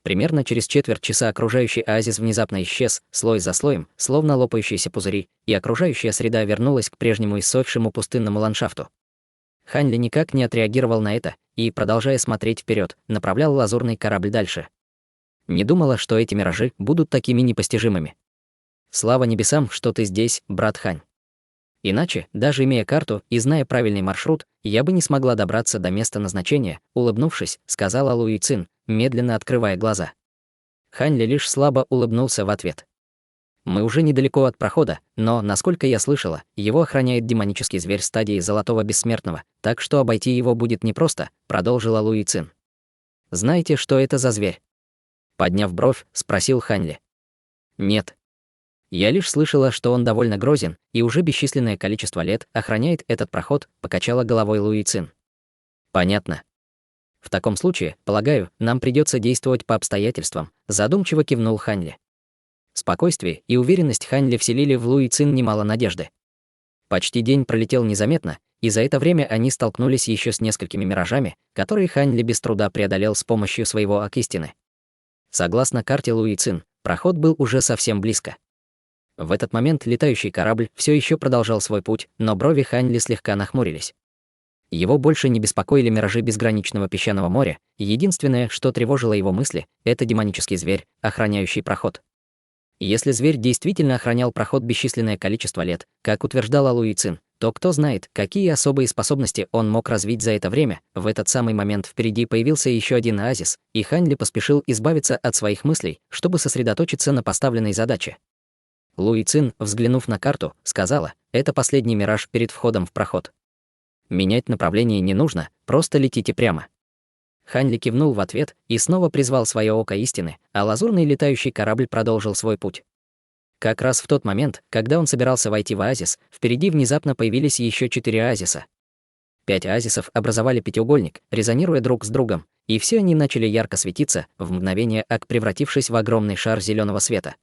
Примерно через четверть часа окружающий оазис внезапно исчез, слой за слоем, словно лопающиеся пузыри, и окружающая среда вернулась к прежнему иссохшему пустынному ландшафту. Хань Ли никак не отреагировал на это и, продолжая смотреть вперед, направлял лазурный корабль дальше. Не думала, что эти миражи будут такими непостижимыми. Слава небесам, что ты здесь, брат Хань. Иначе, даже имея карту и зная правильный маршрут, я бы не смогла добраться до места назначения, улыбнувшись, сказала Луи Цин, медленно открывая глаза. Хань Ли лишь слабо улыбнулся в ответ. Мы уже недалеко от прохода, но, насколько я слышала, его охраняет демонический зверь стадии Золотого Бессмертного, так что обойти его будет непросто, продолжила Луи Цин. Знаете, что это за зверь? Подняв бровь, спросил Хань Ли. Нет. Я лишь слышала, что он довольно грозен, и уже бесчисленное количество лет охраняет этот проход, покачала головой Луи Цин. Понятно. В таком случае, полагаю, нам придется действовать по обстоятельствам, задумчиво кивнул Ханли. Спокойствие и уверенность Ханли вселили в Луи Цин немало надежды. Почти день пролетел незаметно, и за это время они столкнулись еще с несколькими миражами, которые Ханли без труда преодолел с помощью своего Ак-истины. Согласно карте Луи Цин, проход был уже совсем близко. В этот момент летающий корабль все еще продолжал свой путь, но брови Ханли слегка нахмурились. Его больше не беспокоили миражи безграничного песчаного моря, и единственное, что тревожило его мысли, это демонический зверь, охраняющий проход. Если зверь действительно охранял проход бесчисленное количество лет, как утверждала Луи Цин, то кто знает, какие особые способности он мог развить за это время. В этот самый момент впереди появился еще один оазис, и Ханли поспешил избавиться от своих мыслей, чтобы сосредоточиться на поставленной задаче. Луи Цин, взглянув на карту, сказала: «Это последний мираж перед входом в проход. Менять направление не нужно, просто летите прямо». Ханли кивнул в ответ и снова призвал свое око истины, а лазурный летающий корабль продолжил свой путь. Как раз в тот момент, когда он собирался войти в оазис, впереди внезапно появились еще 4 оазиса. 5 оазисов образовали пятиугольник, резонируя друг с другом, и все они начали ярко светиться, в мгновение ока превратившись в огромный шар зеленого света.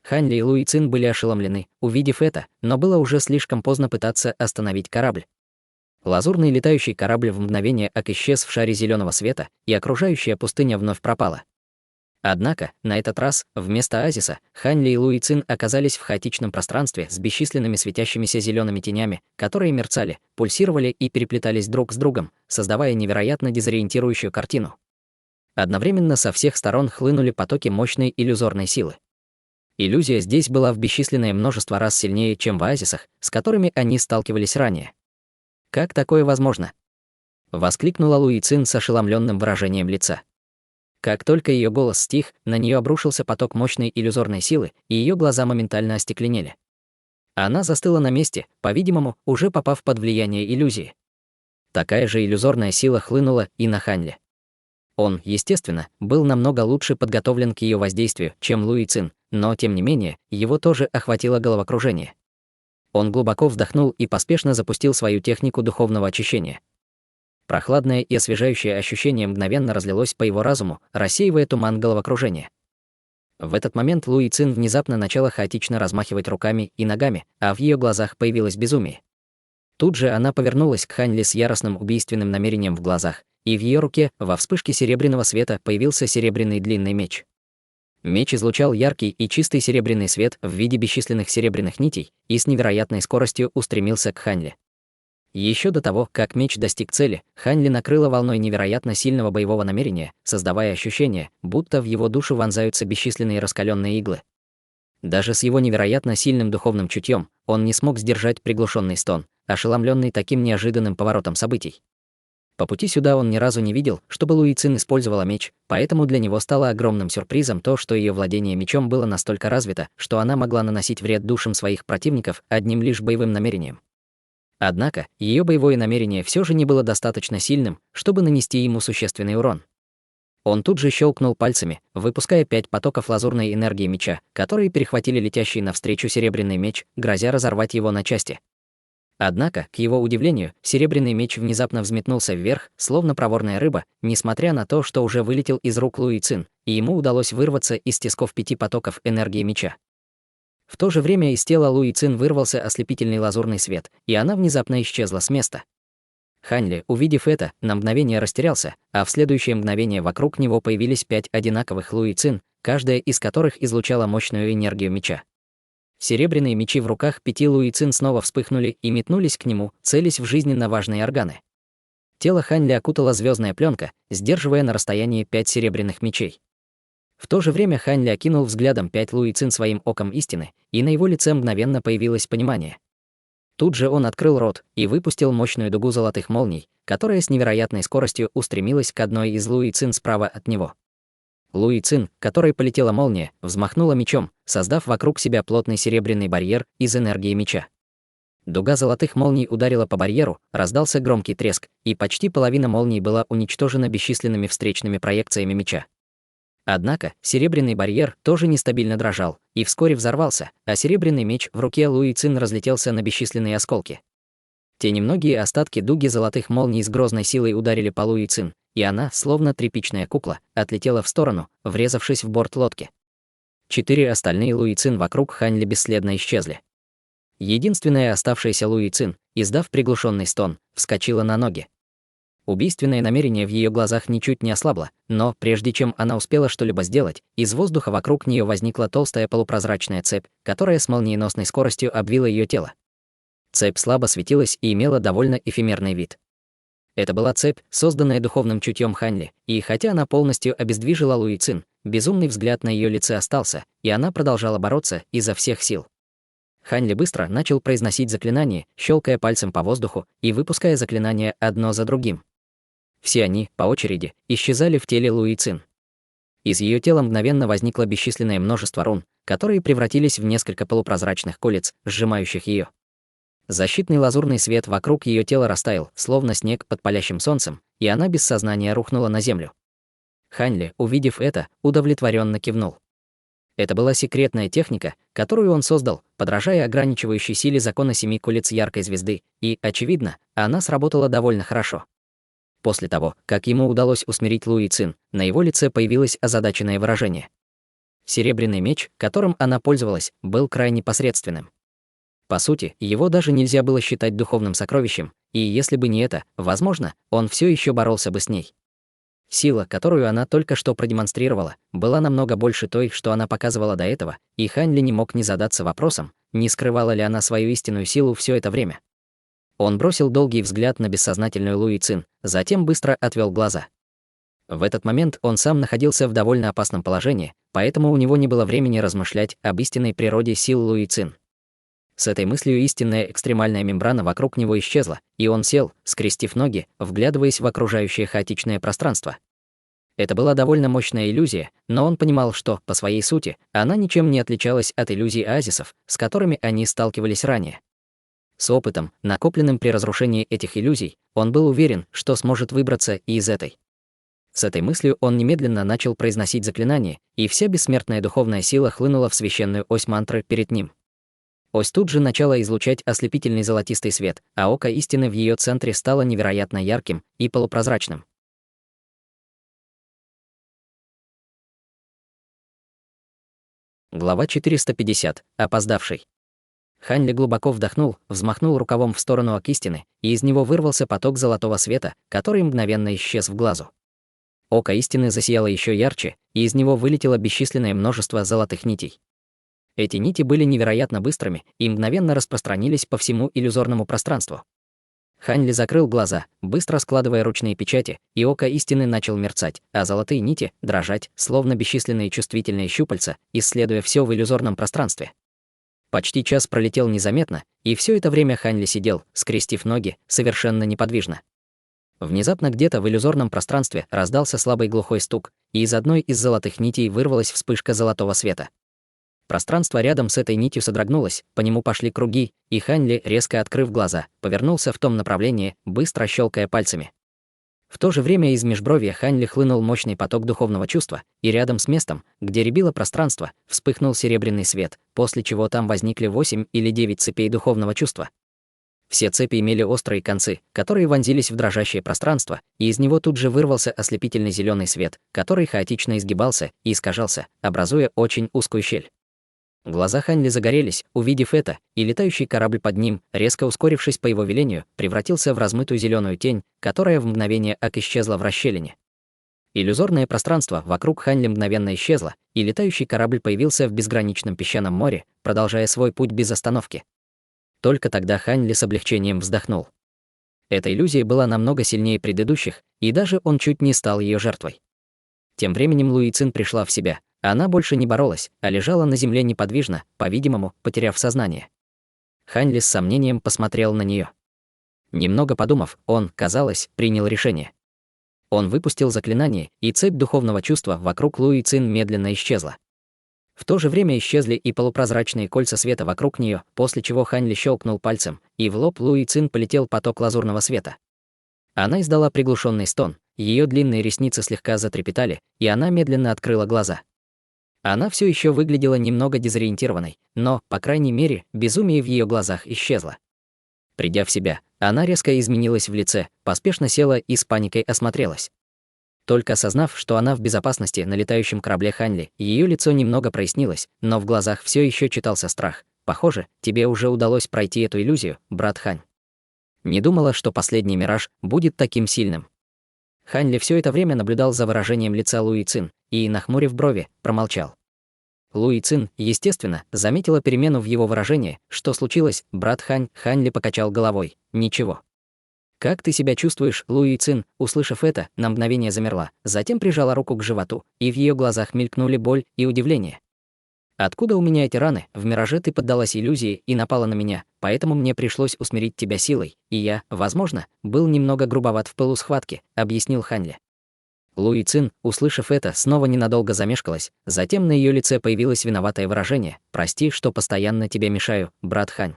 Ханли и Луи Цин были ошеломлены, увидев это, но было уже слишком поздно пытаться остановить корабль. Лазурный летающий корабль в мгновение ока исчез в шаре зеленого света, и окружающая пустыня вновь пропала. Однако, на этот раз, вместо оазиса, Ханли и Луи Цин оказались в хаотичном пространстве с бесчисленными светящимися зелеными тенями, которые мерцали, пульсировали и переплетались друг с другом, создавая невероятно дезориентирующую картину. Одновременно со всех сторон хлынули потоки мощной иллюзорной силы. Иллюзия здесь была в бесчисленное множество раз сильнее, чем в оазисах, с которыми они сталкивались ранее. «Как такое возможно?» — воскликнула Луи Цин с ошеломленным выражением лица. Как только ее голос стих, на нее обрушился поток мощной иллюзорной силы, и ее глаза моментально остекленели. Она застыла на месте, по-видимому, уже попав под влияние иллюзии. Такая же иллюзорная сила хлынула и на Ханли. Он, естественно, был намного лучше подготовлен к ее воздействию, чем Луи Цин, но, тем не менее, его тоже охватило головокружение. Он глубоко вдохнул и поспешно запустил свою технику духовного очищения. Прохладное и освежающее ощущение мгновенно разлилось по его разуму, рассеивая туман головокружения. В этот момент Луи Цин внезапно начала хаотично размахивать руками и ногами, а в ее глазах появилось безумие. Тут же она повернулась к Ханли с яростным убийственным намерением в глазах, и в ее руке, во вспышке серебряного света, появился серебряный длинный меч. Меч излучал яркий и чистый серебряный свет в виде бесчисленных серебряных нитей и с невероятной скоростью устремился к Ханли. Еще до того, как меч достиг цели, Ханли накрыла волной невероятно сильного боевого намерения, создавая ощущение, будто в его душу вонзаются бесчисленные раскаленные иглы. Даже с его невероятно сильным духовным чутьем он не смог сдержать приглушенный стон, ошеломленный таким неожиданным поворотом событий. По пути сюда он ни разу не видел, чтобы Луи Цин использовала меч, поэтому для него стало огромным сюрпризом то, что ее владение мечом было настолько развито, что она могла наносить вред душам своих противников одним лишь боевым намерением. Однако, ее боевое намерение все же не было достаточно сильным, чтобы нанести ему существенный урон. Он тут же щелкнул пальцами, выпуская 5 потоков лазурной энергии меча, которые перехватили летящий навстречу серебряный меч, грозя разорвать его на части. Однако, к его удивлению, серебряный меч внезапно взметнулся вверх, словно проворная рыба, несмотря на то, что уже вылетел из рук Луи Цин, и ему удалось вырваться из тисков 5 потоков энергии меча. В то же время из тела Луи Цин вырвался ослепительный лазурный свет, и она внезапно исчезла с места. Ханли, увидев это, на мгновение растерялся, а в следующее мгновение вокруг него появились 5 одинаковых Луи Цин, каждая из которых излучала мощную энергию меча. Серебряные мечи в руках 5 Луи Цин снова вспыхнули и метнулись к нему, целясь в жизненно важные органы. Тело Ханли окутала звездная пленка, сдерживая на расстоянии 5 серебряных мечей. В то же время Ханли окинул взглядом 5 Луи Цин своим оком истины, и на его лице мгновенно появилось понимание. Тут же он открыл рот и выпустил мощную дугу золотых молний, которая с невероятной скоростью устремилась к одной из Луи Цин справа от него. Луи Цин, которой полетела молния, взмахнула мечом, создав вокруг себя плотный серебряный барьер из энергии меча. Дуга золотых молний ударила по барьеру, раздался громкий треск, и почти половина молний была уничтожена бесчисленными встречными проекциями меча. Однако серебряный барьер тоже нестабильно дрожал и вскоре взорвался, а серебряный меч в руке Луи Цин разлетелся на бесчисленные осколки. Те немногие остатки дуги золотых молний с грозной силой ударили по Луи Цин, и она, словно тряпичная кукла, отлетела в сторону, врезавшись в борт лодки. 4 остальные Луи Цин вокруг Хань Ли бесследно исчезли. Единственная оставшаяся Луи Цин, издав приглушенный стон, вскочила на ноги. Убийственное намерение в ее глазах ничуть не ослабло, но прежде чем она успела что-либо сделать, из воздуха вокруг нее возникла толстая полупрозрачная цепь, которая с молниеносной скоростью обвила ее тело. Цепь слабо светилась и имела довольно эфемерный вид. Это была цепь, созданная духовным чутьем Хань Ли, и хотя она полностью обездвижила Луи Цин, безумный взгляд на ее лице остался, и она продолжала бороться изо всех сил. Хань Ли быстро начал произносить заклинания, щелкая пальцем по воздуху и выпуская заклинания одно за другим. Все они, по очереди, исчезали в теле Луи Цин. Из ее тела мгновенно возникло бесчисленное множество рун, которые превратились в несколько полупрозрачных колец, сжимающих ее. Защитный лазурный свет вокруг ее тела растаял, словно снег под палящим солнцем, и она без сознания рухнула на землю. Хань Ли, увидев это, удовлетворенно кивнул. Это была секретная техника, которую он создал, подражая ограничивающей силе закона 7 колец яркой звезды, и, очевидно, она сработала довольно хорошо. После того, как ему удалось усмирить Луи Цин, на его лице появилось озадаченное выражение. Серебряный меч, которым она пользовалась, был крайне посредственным. По сути, его даже нельзя было считать духовным сокровищем, и если бы не это, возможно, он все еще боролся бы с ней. Сила, которую она только что продемонстрировала, была намного больше той, что она показывала до этого, и Хань Ли не мог не задаться вопросом, не скрывала ли она свою истинную силу все это время. Он бросил долгий взгляд на бессознательную Луи Цин, затем быстро отвел глаза. В этот момент он сам находился в довольно опасном положении, поэтому у него не было времени размышлять об истинной природе сил Луи Цин. С этой мыслью истинная экстремальная мембрана вокруг него исчезла, и он сел, скрестив ноги, вглядываясь в окружающее хаотичное пространство. Это была довольно мощная иллюзия, но он понимал, что, по своей сути, она ничем не отличалась от иллюзий оазисов, с которыми они сталкивались ранее. С опытом, накопленным при разрушении этих иллюзий, он был уверен, что сможет выбраться и из этой. С этой мыслью он немедленно начал произносить заклинание, и вся бессмертная духовная сила хлынула в священную ось мантры перед ним. Ось тут же начала излучать ослепительный золотистый свет, а око истины в ее центре стало невероятно ярким и полупрозрачным. Глава 450. Опоздавший. Хань Ли глубоко вдохнул, взмахнул рукавом в сторону ок истины, и из него вырвался поток золотого света, который мгновенно исчез в глазу. Око истины засияло еще ярче, и из него вылетело бесчисленное множество золотых нитей. Эти нити были невероятно быстрыми и мгновенно распространились по всему иллюзорному пространству. Хань Ли закрыл глаза, быстро складывая ручные печати, и око истины начал мерцать, а золотые нити — дрожать, словно бесчисленные чувствительные щупальца, исследуя все в иллюзорном пространстве. Почти час пролетел незаметно, и все это время Хань Ли сидел, скрестив ноги, совершенно неподвижно. Внезапно где-то в иллюзорном пространстве раздался слабый глухой стук, и из одной из золотых нитей вырвалась вспышка золотого света. Пространство рядом с этой нитью содрогнулось, по нему пошли круги, и Хань Ли, резко открыв глаза, повернулся в том направлении, быстро щелкая пальцами. В то же время из межбровья Хань Ли хлынул мощный поток духовного чувства, и рядом с местом, где рябило пространство, вспыхнул серебряный свет, после чего там возникли 8 или 9 цепей духовного чувства. Все цепи имели острые концы, которые вонзились в дрожащее пространство, и из него тут же вырвался ослепительный зеленый свет, который хаотично изгибался и искажался, образуя очень узкую щель. Глаза Хань Ли загорелись, увидев это, и летающий корабль под ним, резко ускорившись по его велению, превратился в размытую зеленую тень, которая в мгновение ока исчезла в расщелине. Иллюзорное пространство вокруг Хань Ли мгновенно исчезло, и летающий корабль появился в безграничном песчаном море, продолжая свой путь без остановки. Только тогда Хань Ли с облегчением вздохнул. Эта иллюзия была намного сильнее предыдущих, и даже он чуть не стал ее жертвой. Тем временем Луи Цин пришла в себя. Она больше не боролась, а лежала на земле неподвижно, по-видимому, потеряв сознание. Хань Ли с сомнением посмотрел на нее. Немного подумав, он, казалось, принял решение. Он выпустил заклинание, и цепь духовного чувства вокруг Луи Цин медленно исчезла. В то же время исчезли и полупрозрачные кольца света вокруг нее, после чего Хань Ли щелкнул пальцем, и в лоб Луи Цин полетел поток лазурного света. Она издала приглушенный стон, ее длинные ресницы слегка затрепетали, и она медленно открыла глаза. Она все еще выглядела немного дезориентированной, но, по крайней мере, безумие в ее глазах исчезло. Придя в себя, она резко изменилась в лице, поспешно села и с паникой осмотрелась. Только осознав, что она в безопасности на летающем корабле Ханли, ее лицо немного прояснилось, но в глазах все еще читался страх. «Похоже, тебе уже удалось пройти эту иллюзию, брат Хань. Не думала, что последний мираж будет таким сильным». Ханли все это время наблюдал за выражением лица Луи Цин и, нахмурив брови, промолчал. Луи Цин, естественно, заметила перемену в его выражении. «Что случилось, брат Хань?» Ханли покачал головой. «Ничего». «Как ты себя чувствуешь, Луи Цин?» Услышав это, на мгновение замерла, затем прижала руку к животу, и в ее глазах мелькнули боль и удивление. «Откуда у меня эти раны? В мираже ты поддалась иллюзии и напала на меня, поэтому мне пришлось усмирить тебя силой, и я, возможно, был немного грубоват в пылу схватки», — объяснил Ханли. Луи Цин, услышав это, снова ненадолго замешкалась, затем на ее лице появилось виноватое выражение. «Прости, что постоянно тебе мешаю, брат Хань».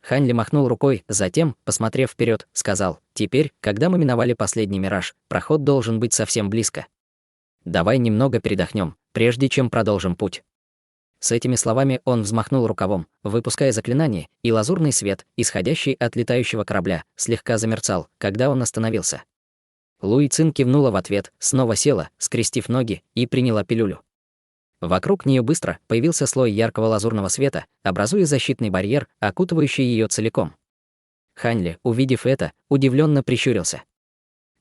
Ханли махнул рукой, затем, посмотрев вперед, сказал: «Теперь, когда мы миновали последний мираж, проход должен быть совсем близко. Давай немного передохнем, прежде чем продолжим путь». С этими словами он взмахнул рукавом, выпуская заклинание, и лазурный свет, исходящий от летающего корабля, слегка замерцал, когда он остановился. Луи Цин кивнула в ответ, снова села, скрестив ноги, и приняла пилюлю. Вокруг нее быстро появился слой яркого лазурного света, образуя защитный барьер, окутывающий ее целиком. Ханли, увидев это, удивленно прищурился.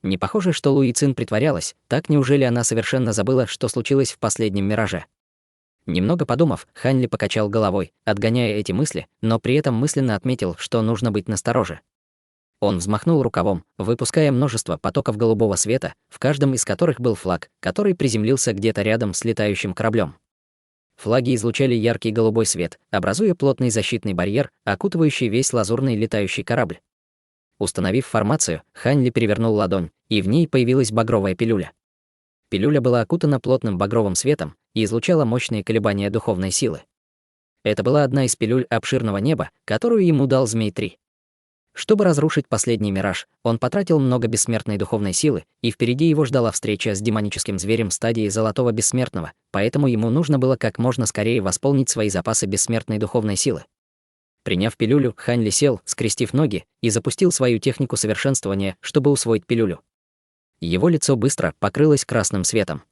Не похоже, что Луи Цин притворялась, так неужели она совершенно забыла, что случилось в последнем мираже? Немного подумав, Ханли покачал головой, отгоняя эти мысли, но при этом мысленно отметил, что нужно быть настороже. Он взмахнул рукавом, выпуская множество потоков голубого света, в каждом из которых был флаг, который приземлился где-то рядом с летающим кораблем. Флаги излучали яркий голубой свет, образуя плотный защитный барьер, окутывающий весь лазурный летающий корабль. Установив формацию, Ханли перевернул ладонь, и в ней появилась багровая пилюля. Пилюля была окутана плотным багровым светом и излучала мощные колебания духовной силы. Это была одна из пилюль обширного неба, которую ему дал Змей-3. Чтобы разрушить последний мираж, он потратил много бессмертной духовной силы, и впереди его ждала встреча с демоническим зверем стадии Золотого Бессмертного, поэтому ему нужно было как можно скорее восполнить свои запасы бессмертной духовной силы. Приняв пилюлю, Ханли сел, скрестив ноги, и запустил свою технику совершенствования, чтобы усвоить пилюлю. Его лицо быстро покрылось красным светом.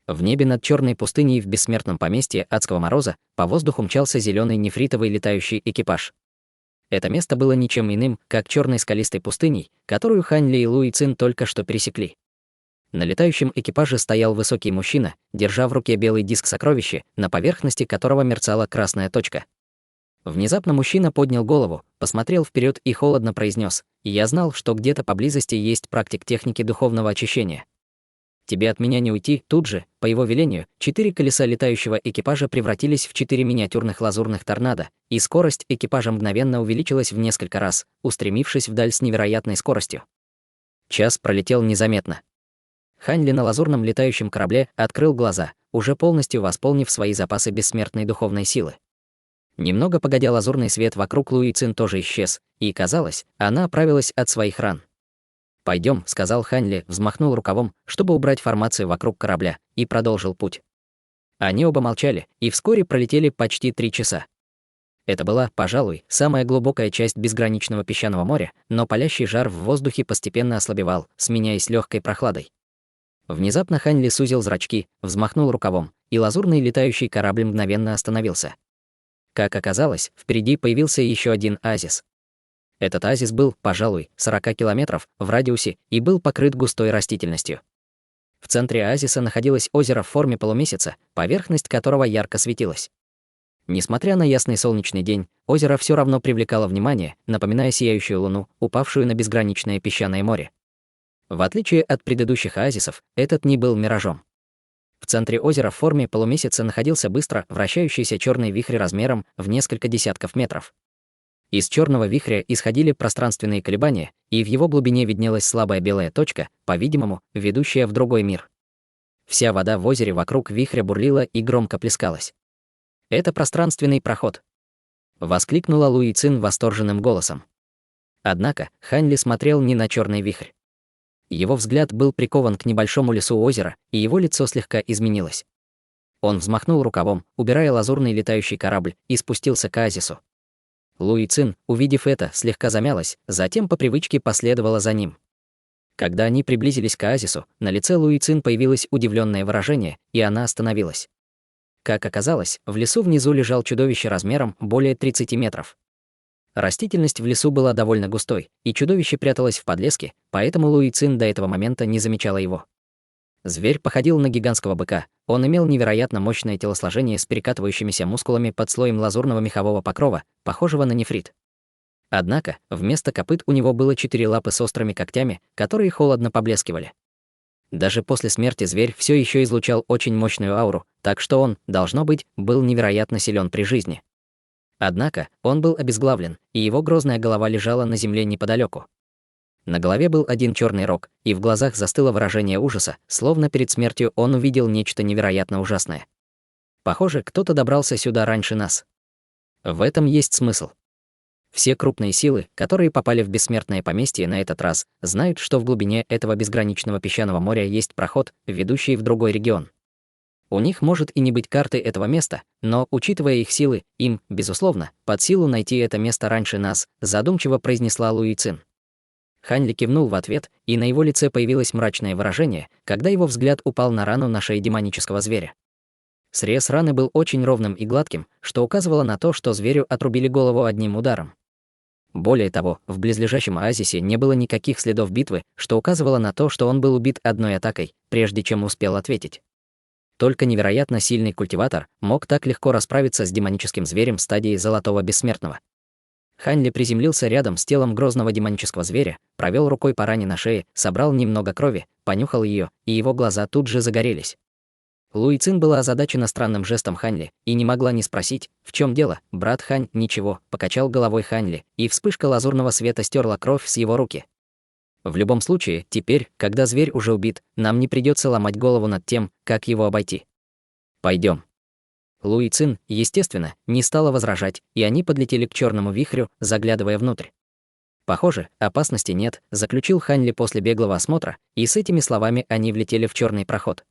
В небе над черной пустыней в бессмертном поместье Адского Мороза по воздуху мчался зеленый нефритовый летающий экипаж. Это место было ничем иным, как черной скалистой пустыней, которую Ханли и Луи Цин только что пересекли. На летающем экипаже стоял высокий мужчина, держа в руке белый диск сокровища, на поверхности которого мерцала красная точка. Внезапно мужчина поднял голову, посмотрел вперед и холодно произнес: «Я знал, что где-то поблизости есть практик техники духовного очищения. Тебе от меня не уйти». Тут же, по его велению, 4 колеса летающего экипажа превратились в 4 миниатюрных лазурных торнадо, и скорость экипажа мгновенно увеличилась в несколько раз, устремившись вдаль с невероятной скоростью. Час пролетел незаметно. Ханли на лазурном летающем корабле открыл глаза, уже полностью восполнив свои запасы бессмертной духовной силы. Немного погодя, лазурный свет вокруг Луи Цин тоже исчез, и, казалось, она оправилась от своих ран. «Пойдем», — сказал Ханли, взмахнул рукавом, чтобы убрать формацию вокруг корабля, и продолжил путь. Они оба молчали, и вскоре пролетели почти 3 часа. Это была, пожалуй, самая глубокая часть безграничного песчаного моря, но палящий жар в воздухе постепенно ослабевал, сменяясь легкой прохладой. Внезапно Ханли сузил зрачки, взмахнул рукавом, и лазурный летающий корабль мгновенно остановился. Как оказалось, впереди появился еще один оазис. Этот оазис был, пожалуй, 40 километров в радиусе и был покрыт густой растительностью. В центре оазиса находилось озеро в форме полумесяца, поверхность которого ярко светилась. Несмотря на ясный солнечный день, озеро все равно привлекало внимание, напоминая сияющую луну, упавшую на безграничное песчаное море. В отличие от предыдущих оазисов, этот не был миражом. В центре озера в форме полумесяца находился быстро вращающийся черный вихрь размером в несколько десятков метров. Из черного вихря исходили пространственные колебания, и в его глубине виднелась слабая белая точка, по-видимому, ведущая в другой мир. Вся вода в озере вокруг вихря бурлила и громко плескалась. «Это пространственный проход!» — воскликнула Луи Цин восторженным голосом. Однако Ханли смотрел не на черный вихрь. Его взгляд был прикован к небольшому лесу озера, и его лицо слегка изменилось. Он взмахнул рукавом, убирая лазурный летающий корабль, и спустился к оазису. Луи Цин, увидев это, слегка замялась, затем по привычке последовала за ним. Когда они приблизились к оазису, на лице Луи Цин появилось удивленное выражение, и она остановилась. Как оказалось, в лесу внизу лежал чудовище размером более 30 метров. Растительность в лесу была довольно густой, и чудовище пряталось в подлеске, поэтому Луи Цин до этого момента не замечала его. Зверь походил на гигантского быка, он имел невероятно мощное телосложение с перекатывающимися мускулами под слоем лазурного мехового покрова, похожего на нефрит. Однако, вместо копыт у него было 4 лапы с острыми когтями, которые холодно поблескивали. Даже после смерти зверь все еще излучал очень мощную ауру, так что он, должно быть, был невероятно силен при жизни. Однако, он был обезглавлен, и его грозная голова лежала на земле неподалеку. На голове был один черный рог, и в глазах застыло выражение ужаса, словно перед смертью он увидел нечто невероятно ужасное. Похоже, кто-то добрался сюда раньше нас. В этом есть смысл. Все крупные силы, которые попали в бессмертное поместье на этот раз, знают, что в глубине этого безграничного песчаного моря есть проход, ведущий в другой регион. У них может и не быть карты этого места, но, учитывая их силы, им, безусловно, под силу найти это место раньше нас, задумчиво произнесла Луи Цин. Хань Ли кивнул в ответ, и на его лице появилось мрачное выражение, когда его взгляд упал на рану на шее демонического зверя. Срез раны был очень ровным и гладким, что указывало на то, что зверю отрубили голову одним ударом. Более того, в близлежащем оазисе не было никаких следов битвы, что указывало на то, что он был убит одной атакой, прежде чем успел ответить. Только невероятно сильный культиватор мог так легко расправиться с демоническим зверем стадии Золотого Бессмертного. Хань Ли приземлился рядом с телом грозного демонического зверя, провел рукой по ране на шее, собрал немного крови, понюхал ее, и его глаза тут же загорелись. Луи Цин была озадачена странным жестом Хань Ли и не могла не спросить, в чем дело. Брат Хань, ничего, покачал головой Хань Ли, и вспышка лазурного света стерла кровь с его руки. В любом случае, теперь, когда зверь уже убит, нам не придется ломать голову над тем, как его обойти. Пойдем. Луи Цин, естественно, не стала возражать, и они подлетели к черному вихрю, заглядывая внутрь. Похоже, опасности нет, заключил Хань Ли после беглого осмотра, и с этими словами они влетели в черный проход.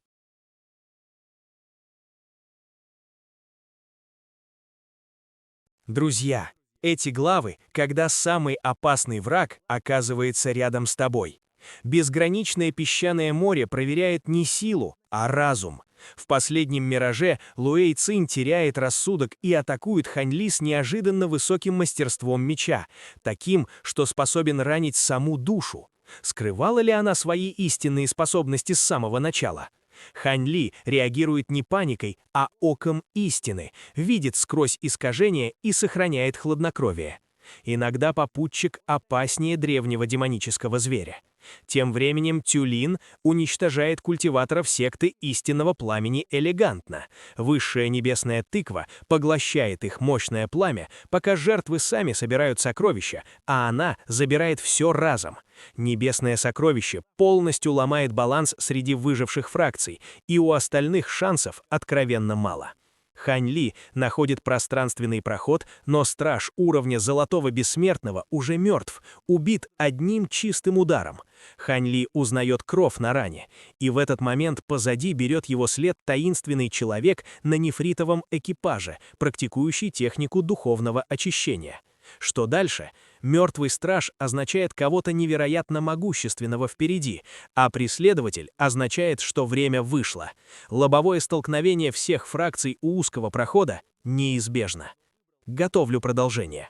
Друзья, эти главы, когда самый опасный враг оказывается рядом с тобой. Безграничное песчаное море проверяет не силу, а разум. В последнем мираже Луи Цин теряет рассудок и атакует Хань Ли с неожиданно высоким мастерством меча, таким, что способен ранить саму душу. Скрывала ли она свои истинные способности с самого начала? Хань Ли реагирует не паникой, а оком истины, видит сквозь искажения и сохраняет хладнокровие. Иногда попутчик опаснее древнего демонического зверя. Тем временем Тюлин уничтожает культиваторов секты истинного пламени элегантно. Высшая небесная тыква поглощает их мощное пламя, пока жертвы сами собирают сокровища, а она забирает все разом. Небесное сокровище полностью ломает баланс среди выживших фракций, и у остальных шансов откровенно мало. Хань Ли находит пространственный проход, но страж уровня Золотого Бессмертного уже мертв, убит одним чистым ударом. Хань Ли узнает кровь на ране, и в этот момент позади берет его след таинственный человек на нефритовом экипаже, практикующий технику духовного очищения. Что дальше? Мертвый страж означает кого-то невероятно могущественного впереди, а преследователь означает, что время вышло. Лобовое столкновение всех фракций у узкого прохода неизбежно. Готовлю продолжение.